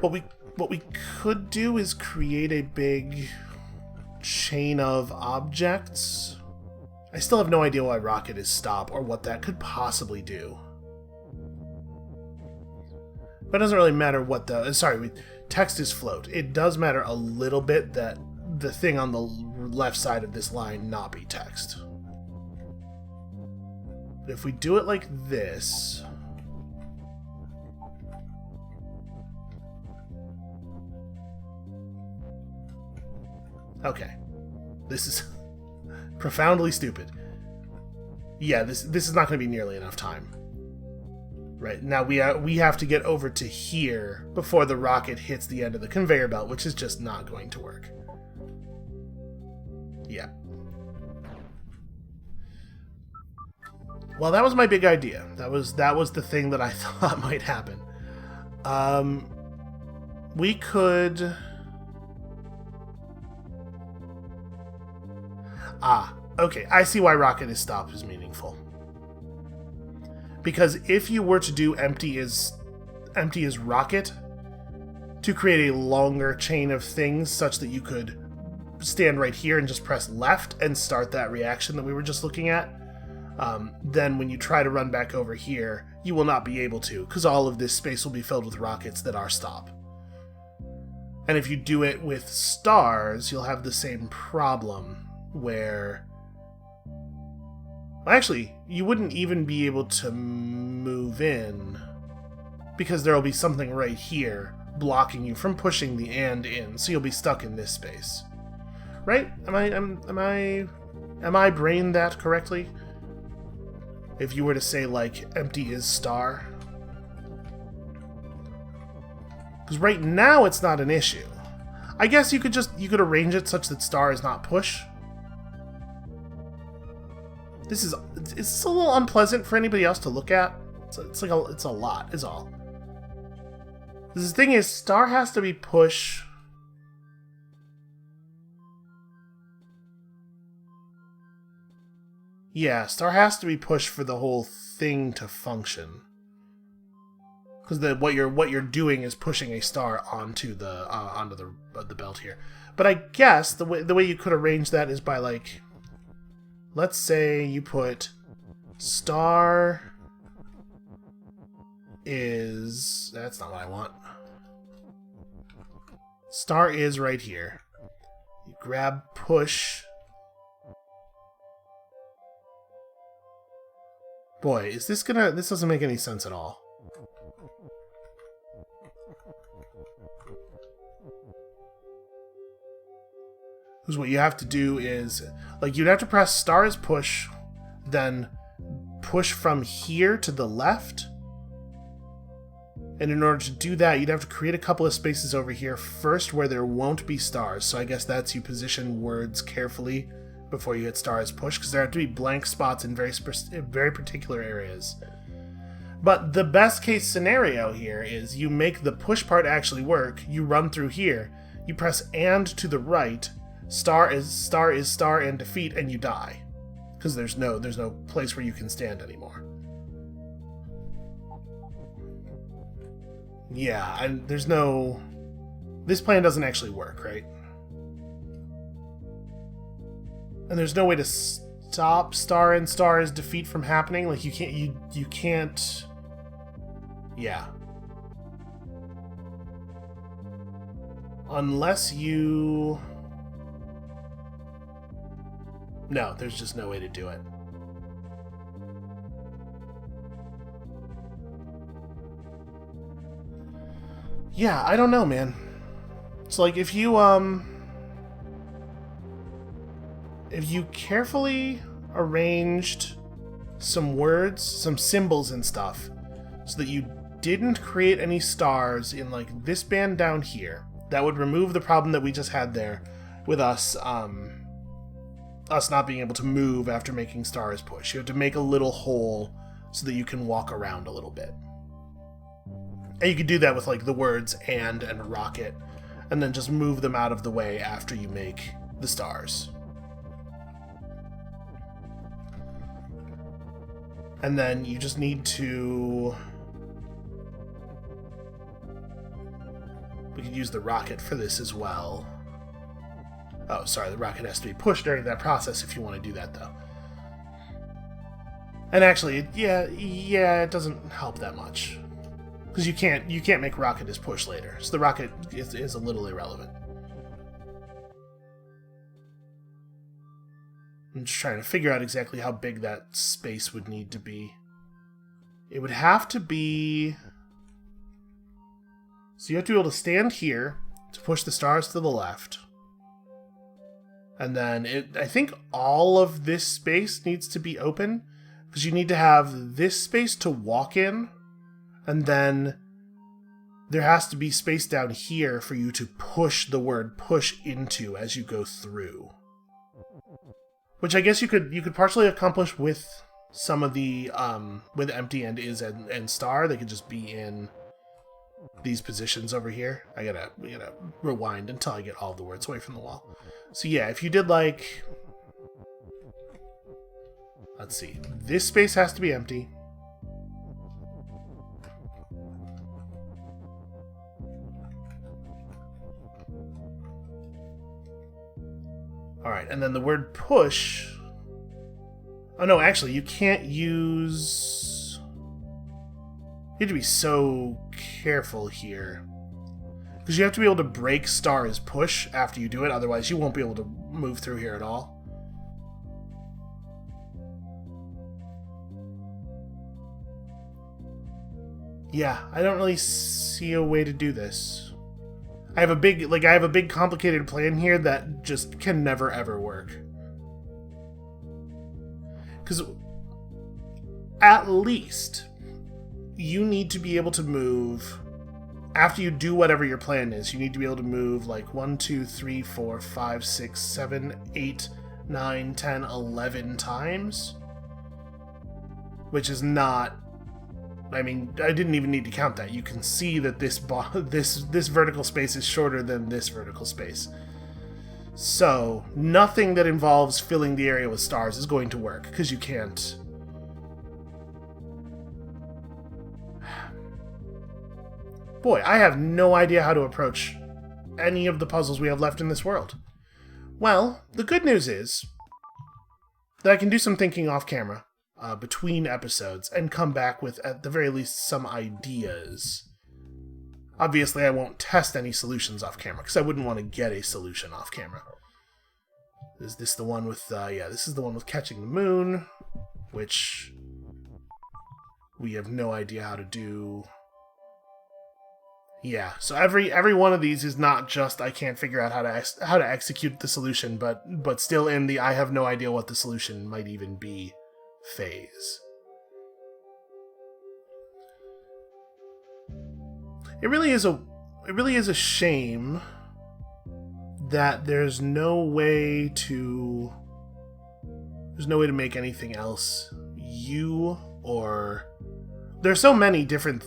what we could do is create a big chain of objects. I still have no idea why rocket is stop or what that could possibly do. But it doesn't really matter what text is float. It does matter a little bit that the thing on the left side of this line not be text. But if we do it like this... Okay. This is profoundly stupid. Yeah, this is not going to be nearly enough time. Right, now we have to get over to here before the rocket hits the end of the conveyor belt, which is just not going to work. Yeah. Well, that was my big idea. That was the thing that I thought might happen. We could... okay, I see why rocket is stop is meaningful. Because if you were to do empty is rocket to create a longer chain of things such that you could stand right here and just press left and start that reaction that we were just looking at, then when you try to run back over here, you will not be able to, because all of this space will be filled with rockets that are stop. And if you do it with stars, you'll have the same problem where... Well, actually, you wouldn't even be able to move in, because there will be something right here blocking you from pushing the and in, so you'll be stuck in this space. Right? Am I brained that correctly? If you were to say, like, empty is star? Because right now it's not an issue. I guess you could arrange it such that star is not push. It's a little unpleasant for anybody else to look at. It's a lot, is all. The thing is, star has to be push. Yeah, star has to be pushed for the whole thing to function. Because what you're doing is pushing a star onto the belt here. But I guess the way you could arrange that is by, like, let's say you put star is... That's not what I want. Star is right here. You grab push. Boy, is this gonna... This doesn't make any sense at all. Because what you have to do is... Like, you'd have to press star as push, then push from here to the left. And in order to do that, you'd have to create a couple of spaces over here first where there won't be stars. So I guess that's you position words carefully before you hit star as push, because there have to be blank spots in very particular areas. But the best case scenario here is you make the push part actually work, you run through here, you press and to the right, star is star and defeat, and you die. Because there's no place where you can stand anymore. Yeah, and there's no... This plan doesn't actually work, right? And there's no way to stop star and star's defeat from happening. Like, you can't... Yeah. Unless you... No, there's just no way to do it. Yeah, I don't know, man. It's like if you carefully arranged some words, some symbols and stuff, so that you didn't create any stars in like this band down here, that would remove the problem that we just had there with us not being able to move after making stars push. You have to make a little hole so that you can walk around a little bit. And you could do that with like the words and rocket, and then just move them out of the way after you make the stars. And then you just need to... We could use the rocket for this as well. Oh, sorry, the rocket has to be pushed during that process if you want to do that, though. And actually, yeah, it doesn't help that much. Because you can't make rocket as push later. So the rocket is a little irrelevant. I'm just trying to figure out exactly how big that space would need to be. It would have to be... So you have to be able to stand here to push the stars to the left. And then I think all of this space needs to be open, because you need to have this space to walk in, and then there has to be space down here for you to push the word push into as you go through. Which I guess you could partially accomplish with some of the with empty and is and star. They could just be in these positions over here. We gotta rewind until I get all the words away from the wall. So yeah, if you did like, let's see, this space has to be empty. Alright, and then the word push... Oh no, actually, you can't use... You have to be so careful here. Because you have to be able to break star as push after you do it, otherwise you won't be able to move through here at all. Yeah, I don't really see a way to do this. I have a big complicated plan here that just can never ever work. Because at least you need to be able to move, after you do whatever your plan is, you need to be able to move like 1, 2, 3, 4, 5, 6, 7, 8, 9, 10, 11 times. Which is not... I mean, I didn't even need to count that. You can see that this vertical space is shorter than this vertical space. So, nothing that involves filling the area with stars is going to work, because you can't... Boy, I have no idea how to approach any of the puzzles we have left in this world. Well, the good news is that I can do some thinking off camera. Between episodes, and come back with, at the very least, some ideas. Obviously, I won't test any solutions off camera, because I wouldn't want to get a solution off camera. Is this the one with, yeah, this is the one with catching the moon, which we have no idea how to do. Yeah, so every one of these is not just I can't figure out how to execute the solution, but still in the I have no idea what the solution might even be phase. It really is a shame that there's no way to make anything else there's so many different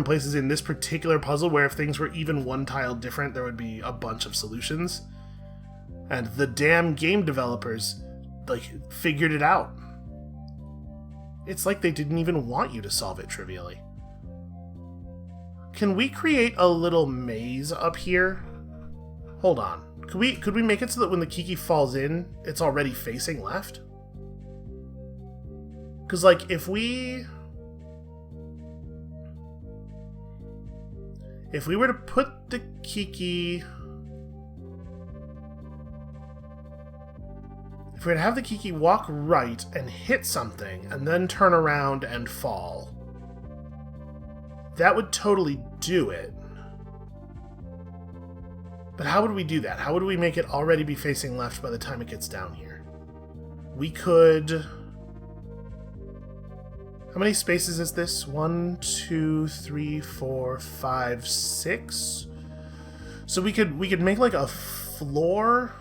places in this particular puzzle where if things were even one tile different, there would be a bunch of solutions. And the damn game developers, figured it out. It's like they didn't even want you to solve it trivially. Can we create a little maze up here? Hold on. Could we make it so that when the Kiki falls in, it's already facing left? Because, if we were to put the Kiki... If we were to have the Kiki walk right and hit something, and then turn around and fall, that would totally do it. But how would we do that? How would we make it already be facing left by the time it gets down here? We could... How many spaces is this? 1, 2, 3, 4, 5, 6. So we could make a floor.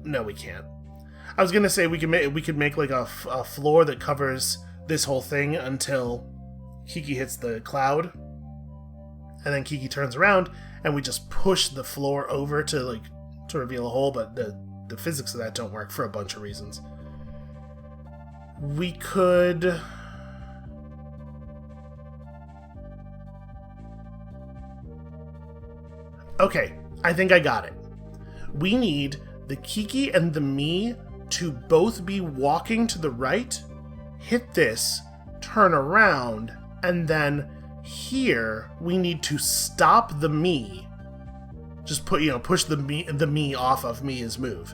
No, we can't. I was gonna say we could make a floor that covers this whole thing until Kiki hits the cloud, and then Kiki turns around, and we just push the floor over to reveal a hole. But the physics of that don't work for a bunch of reasons. We could... Okay, I think I got it. We need the Kiki and the me to both be walking to the right, hit this, turn around, and then here we need to stop the me. Just push the me off of Mia's move,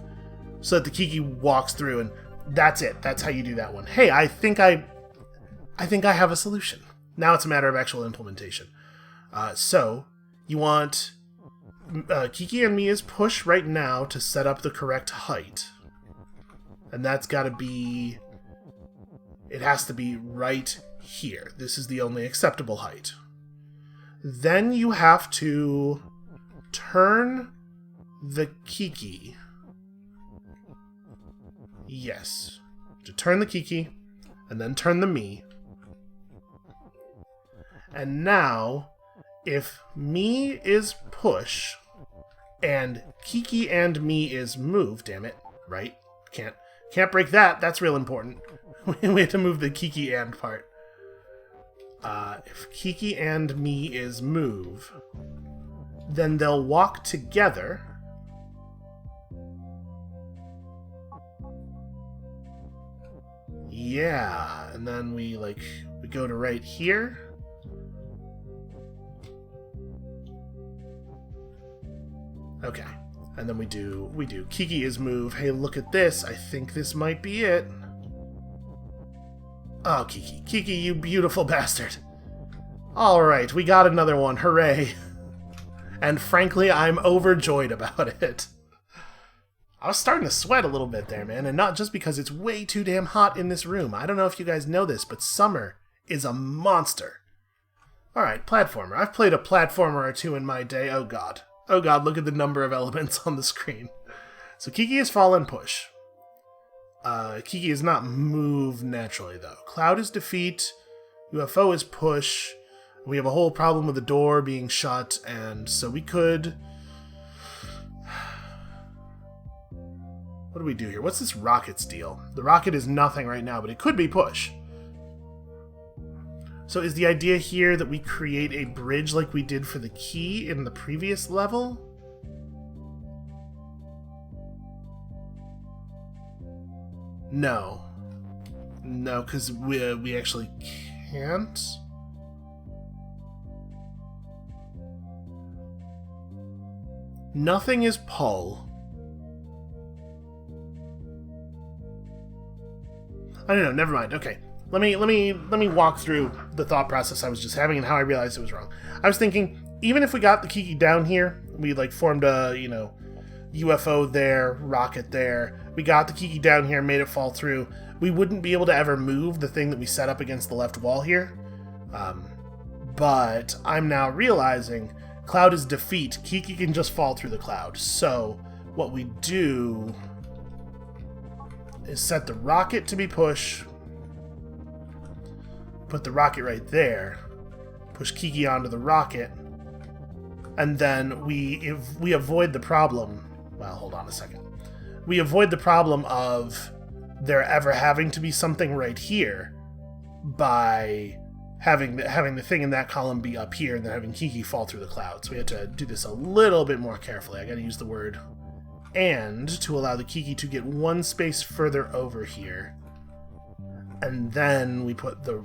so that the Kiki walks through, and that's it. That's how you do that one. Hey, I think I have a solution. Now it's a matter of actual implementation. So you want Kiki and Mia's push right now to set up the correct height, and that's got to be. It has to be right here. This is the only acceptable height. Then you have to turn the Kiki. Yes. To turn the Kiki, and then turn the me. And now, if me is push, and Kiki and me is move, damn it, right? Can't break that, that's real important. We have to move the Kiki and part. If Kiki and me is move, then they'll walk together. Yeah, and then we go to right here. Okay, and then we do Kiki is move. Hey, look at this. I think this might be it. Oh, Kiki, you beautiful bastard. All right, we got another one. Hooray! And frankly, I'm overjoyed about it. I was starting to sweat a little bit there, man, and not just because it's way too damn hot in this room. I don't know if you guys know this, but summer is a monster. Alright, platformer. I've played a platformer or two in my day. Oh god. Oh god, look at the number of elements on the screen. So Kiki is fall and push. Kiki is not move naturally, though. Cloud is defeat. UFO is push. We have a whole problem with the door being shut, and so we could... What do we do here? What's this rocket's deal? The rocket is nothing right now, but it could be push. So is the idea here that we create a bridge like we did for the key in the previous level? No. No, because we actually can't. Nothing is pull. I don't know, never mind. Okay. Let me walk through the thought process I was just having and how I realized it was wrong. I was thinking, even if we got the Kiki down here, we like formed a, UFO there, rocket there. We got the Kiki down here, made it fall through. We wouldn't be able to ever move the thing that we set up against the left wall here. But I'm now realizing cloud is defeat. Kiki can just fall through the cloud. So what we do is set the rocket to be push. Put the rocket right there. Push Kiki onto the rocket. And then we avoid the problem. Well, hold on a second. We avoid the problem of there ever having to be something right here by having the thing in that column be up here and then having Kiki fall through the clouds. We have to do this a little bit more carefully. I gotta use the word "and" to allow the Kiki to get one space further over here. And then we put the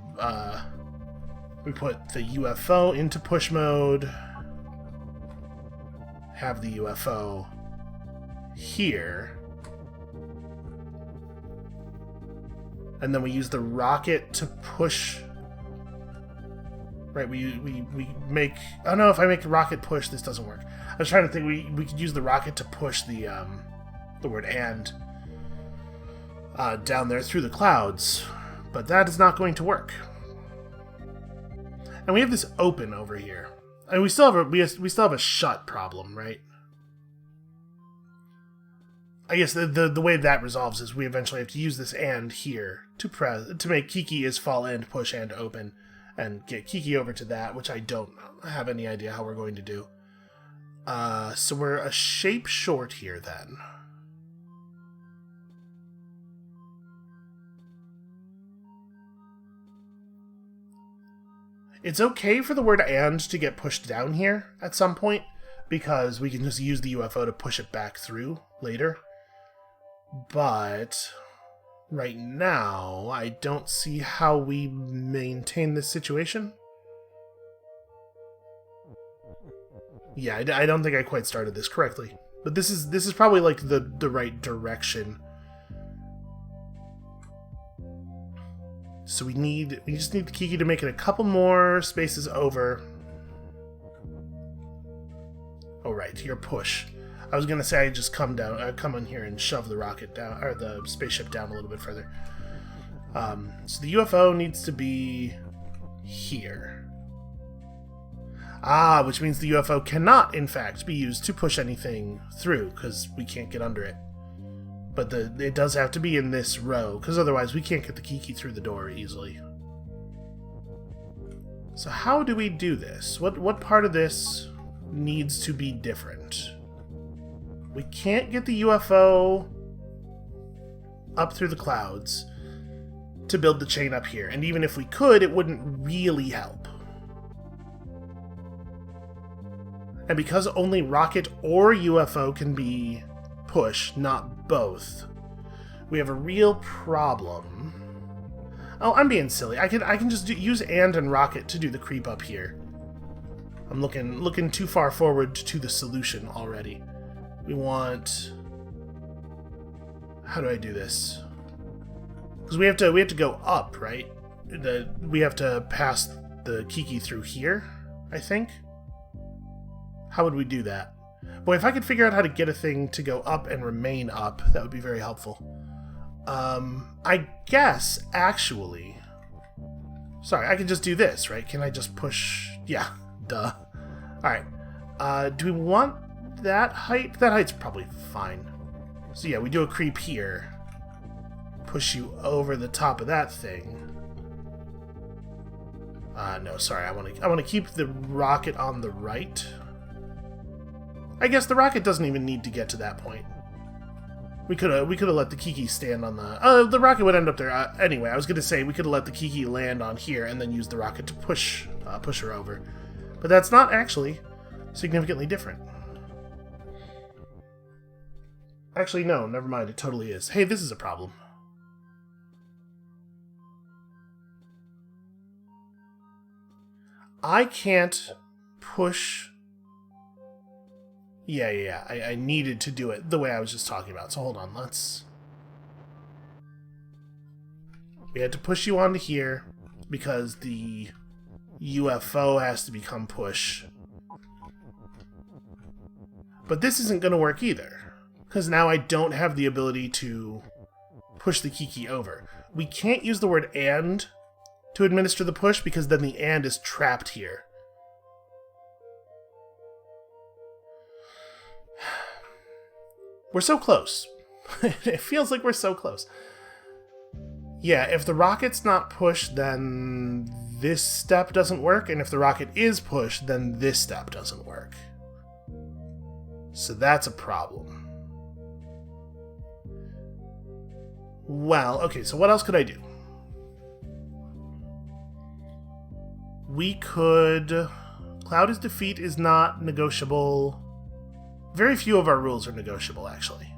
UFO into push mode. Have the UFO here. And then we use the rocket to push. Right, we make... Oh no, if I make the rocket push, this doesn't work. I was trying to think we could use the rocket to push the word "and" down there through the clouds. But that is not going to work. And we have this open over here. And we still have a shut problem, right? I guess the way that resolves is we eventually have to use this "and" here to make Kiki is fall and push and open, and get Kiki over to that, which I don't have any idea how we're going to do. So we're a shape short here then. It's okay for the word "and" to get pushed down here at some point, because we can just use the UFO to push it back through later. But right now, I don't see how we maintain this situation. Yeah, I don't think I quite started this correctly. But this is probably like the right direction. So we just need the Kiki to make it a couple more spaces over. Oh right, your push. I was gonna say I just come on here and shove the rocket down, or the spaceship down a little bit further. So the UFO needs to be here. Which means the UFO cannot, in fact, be used to push anything through, because we can't get under it. But it does have to be in this row, because otherwise we can't get the Kiki through the door easily. So how do we do this? What part of this needs to be different? We can't get the UFO up through the clouds to build the chain up here. And even if we could, it wouldn't really help. And because only rocket or UFO can be push, not both, we have a real problem. Oh, I'm being silly. I can just use and rocket to do the creep up here. I'm looking too far forward to the solution already. We want... How do I do this? Because we have to go up, right? We have to pass the Kiki through here, I think. How would we do that? Boy, if I could figure out how to get a thing to go up and remain up, that would be very helpful. I guess, actually... Sorry, I could just do this, right? Can I just push... Yeah, duh. Alright. Do we want that height? That height's probably fine. So yeah, we do a creep here. Push you over the top of that thing. No, sorry, I want to keep the rocket on the right. I guess the rocket doesn't even need to get to that point. We could have let the Kiki stand on the rocket would end up there anyway. I was gonna say we could have let the Kiki land on here and then use the rocket to push her over, but that's not actually significantly different. Actually, no, never mind. It totally is. Hey, this is a problem. I can't push Yeah. I needed to do it the way I was just talking about. So hold on, we had to push you onto here because the UFO has to become push. But this isn't going to work either, because now I don't have the ability to push the Kiki over. We can't use the word and to administer the push, because then the and is trapped here. We're so close. It feels like we're so close. Yeah, if the rocket's not pushed, then this step doesn't work, and if the rocket is pushed, then this step doesn't work. So that's a problem. Well, okay, so what else could I do? We could... Cloud is defeat is not negotiable. Very few of our rules are negotiable, actually.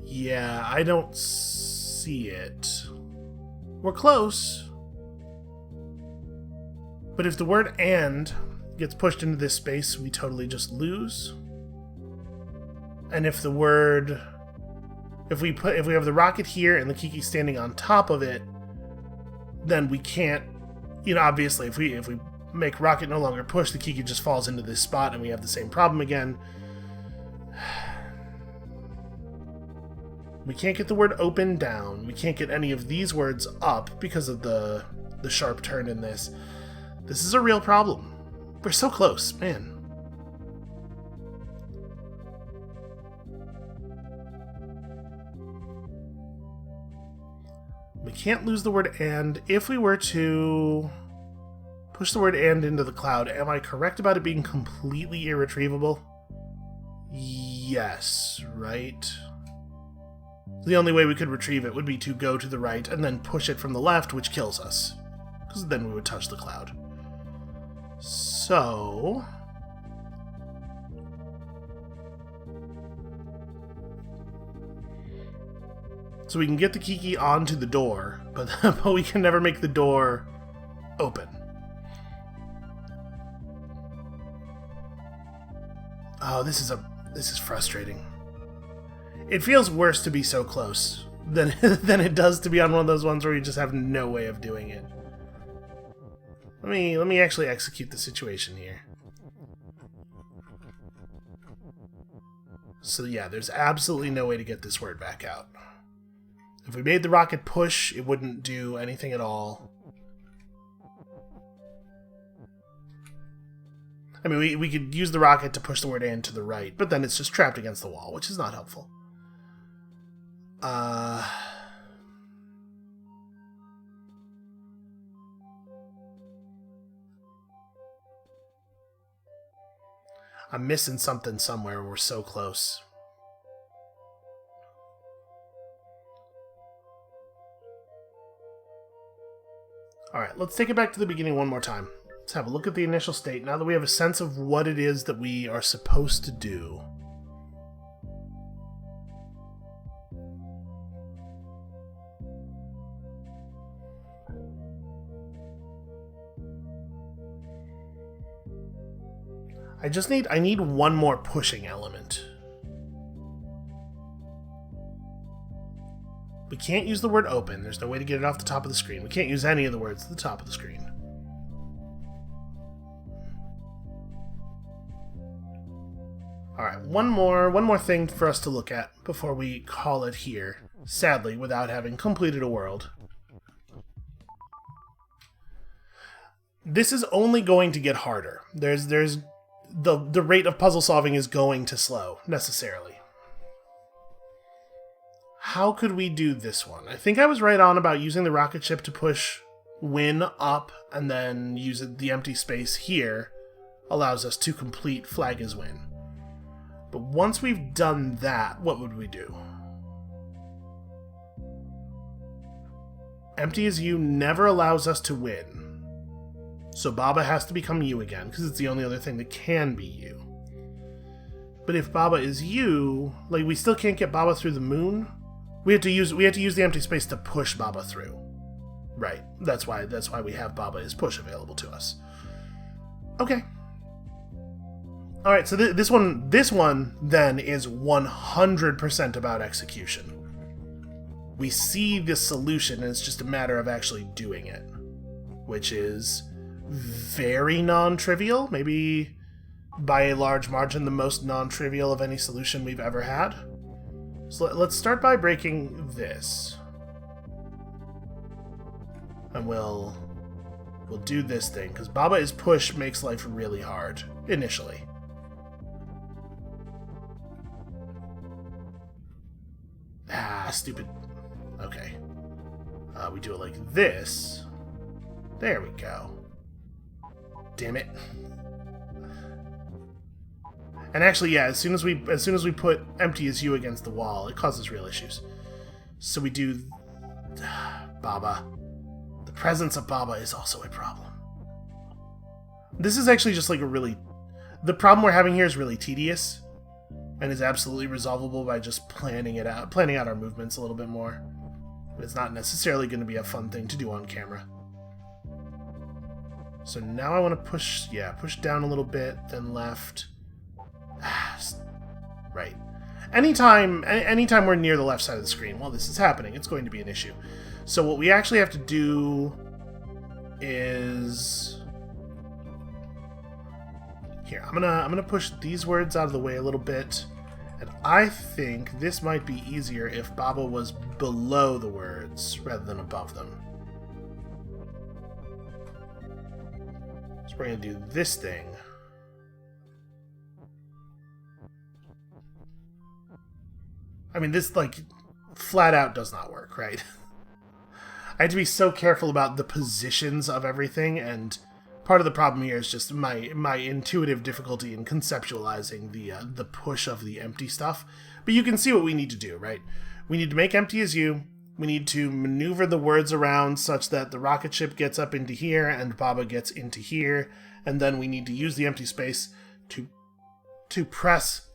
Yeah, I don't see it. We're close. But if the word and gets pushed into this space, we totally just lose. And if the word... If we have the rocket here and the Kiki standing on top of it, then we can't... You know, obviously, if we make rocket no longer push, the Kiki just falls into this spot and we have the same problem again. We can't get the word open down. We can't get any of these words up because of the sharp turn in this. This is a real problem. We're so close, man. We can't lose the word and. If we were to push the word and into the cloud, am I correct about it being completely irretrievable? Yes, right? The only way we could retrieve it would be to go to the right and then push it from the left, which kills us. Because then we would touch the cloud. So... So we can get the Kiki onto the door, but we can never make the door open. Oh, this is frustrating. It feels worse to be so close than it does to be on one of those ones where you just have no way of doing it. Let me actually execute the situation here. So yeah, there's absolutely no way to get this word back out. If we made the rocket push, it wouldn't do anything at all. I mean, we could use the rocket to push the word and to the right, but then it's just trapped against the wall, which is not helpful. I'm missing something somewhere. We're so close. Alright, let's take it back to the beginning one more time. Let's have a look at the initial state now that we have a sense of what it is that we are supposed to do. I need one more pushing element. We can't use the word open. There's no way to get it off the top of the screen. We can't use any of the words at the top of the screen. Alright, one more thing for us to look at before we call it here. Sadly, without having completed a world. This is only going to get harder. The rate of puzzle solving is going to slow, necessarily. How could we do this one? I think I was right on about using the rocket ship to push Win up, and then use the empty space here allows us to complete Flag is Win. But once we've done that, what would we do? Empty is you never allows us to win. So Baba has to become you again, because it's the only other thing that can be you. But if Baba is you, like, we still can't get Baba through the moon, We have to use the empty space to push Baba through. Right. That's why we have Baba as push available to us. Okay. All right, so this one then is 100% about execution. We see the solution, and it's just a matter of actually doing it, which is very non-trivial, maybe by a large margin the most non-trivial of any solution we've ever had. So let's start by breaking this. And we'll do this thing, because Baba is push makes life really hard, initially. Ah, stupid. Okay. We do it like this. There we go. Damn it. And actually, yeah, as soon as we put empty as you against the wall, it causes real issues. So we do Baba. The presence of Baba is also a problem. This is actually just like the problem we're having here is really tedious and is absolutely resolvable by just planning out our movements a little bit more. But it's not necessarily going to be a fun thing to do on camera. So now I want to push down a little bit, then left. Right. Anytime we're near the left side of the screen, while this is happening, it's going to be an issue. So what we actually have to do is here. I'm gonna push these words out of the way a little bit, and I think this might be easier if Baba was below the words rather than above them. So we're gonna do this thing. I mean, this, like, flat out does not work, right? I had to be so careful about the positions of everything, and part of the problem here is just my intuitive difficulty in conceptualizing the push of the empty stuff. But you can see what we need to do, right? We need to make empty as you. We need to maneuver the words around such that the rocket ship gets up into here and Baba gets into here, and then we need to use the empty space to press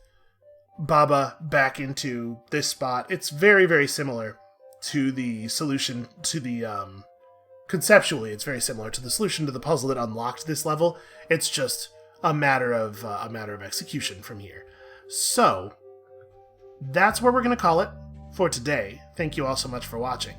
Baba back into this spot. It's very, very similar to the solution to the conceptually, it's very similar to the solution to the puzzle that unlocked this level. It's just a matter of execution from here. So that's where we're going to call it for today. Thank you all so much for watching.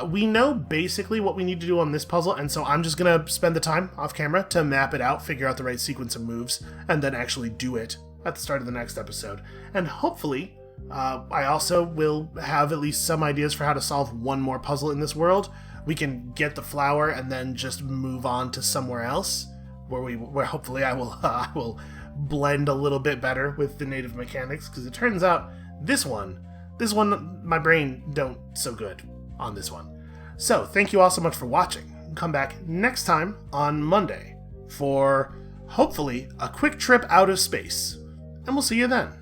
We know basically what we need to do on this puzzle, and so I'm just going to spend the time off camera to map it out, figure out the right sequence of moves, and then actually do it at the start of the next episode. And hopefully, I also will have at least some ideas for how to solve one more puzzle in this world. We can get the flower and then just move on to somewhere else, where hopefully I will blend a little bit better with the native mechanics, because it turns out this one, my brain don't so good on this one. So thank you all so much for watching. Come back next time on Monday for hopefully a quick trip out of space, and we'll see you then.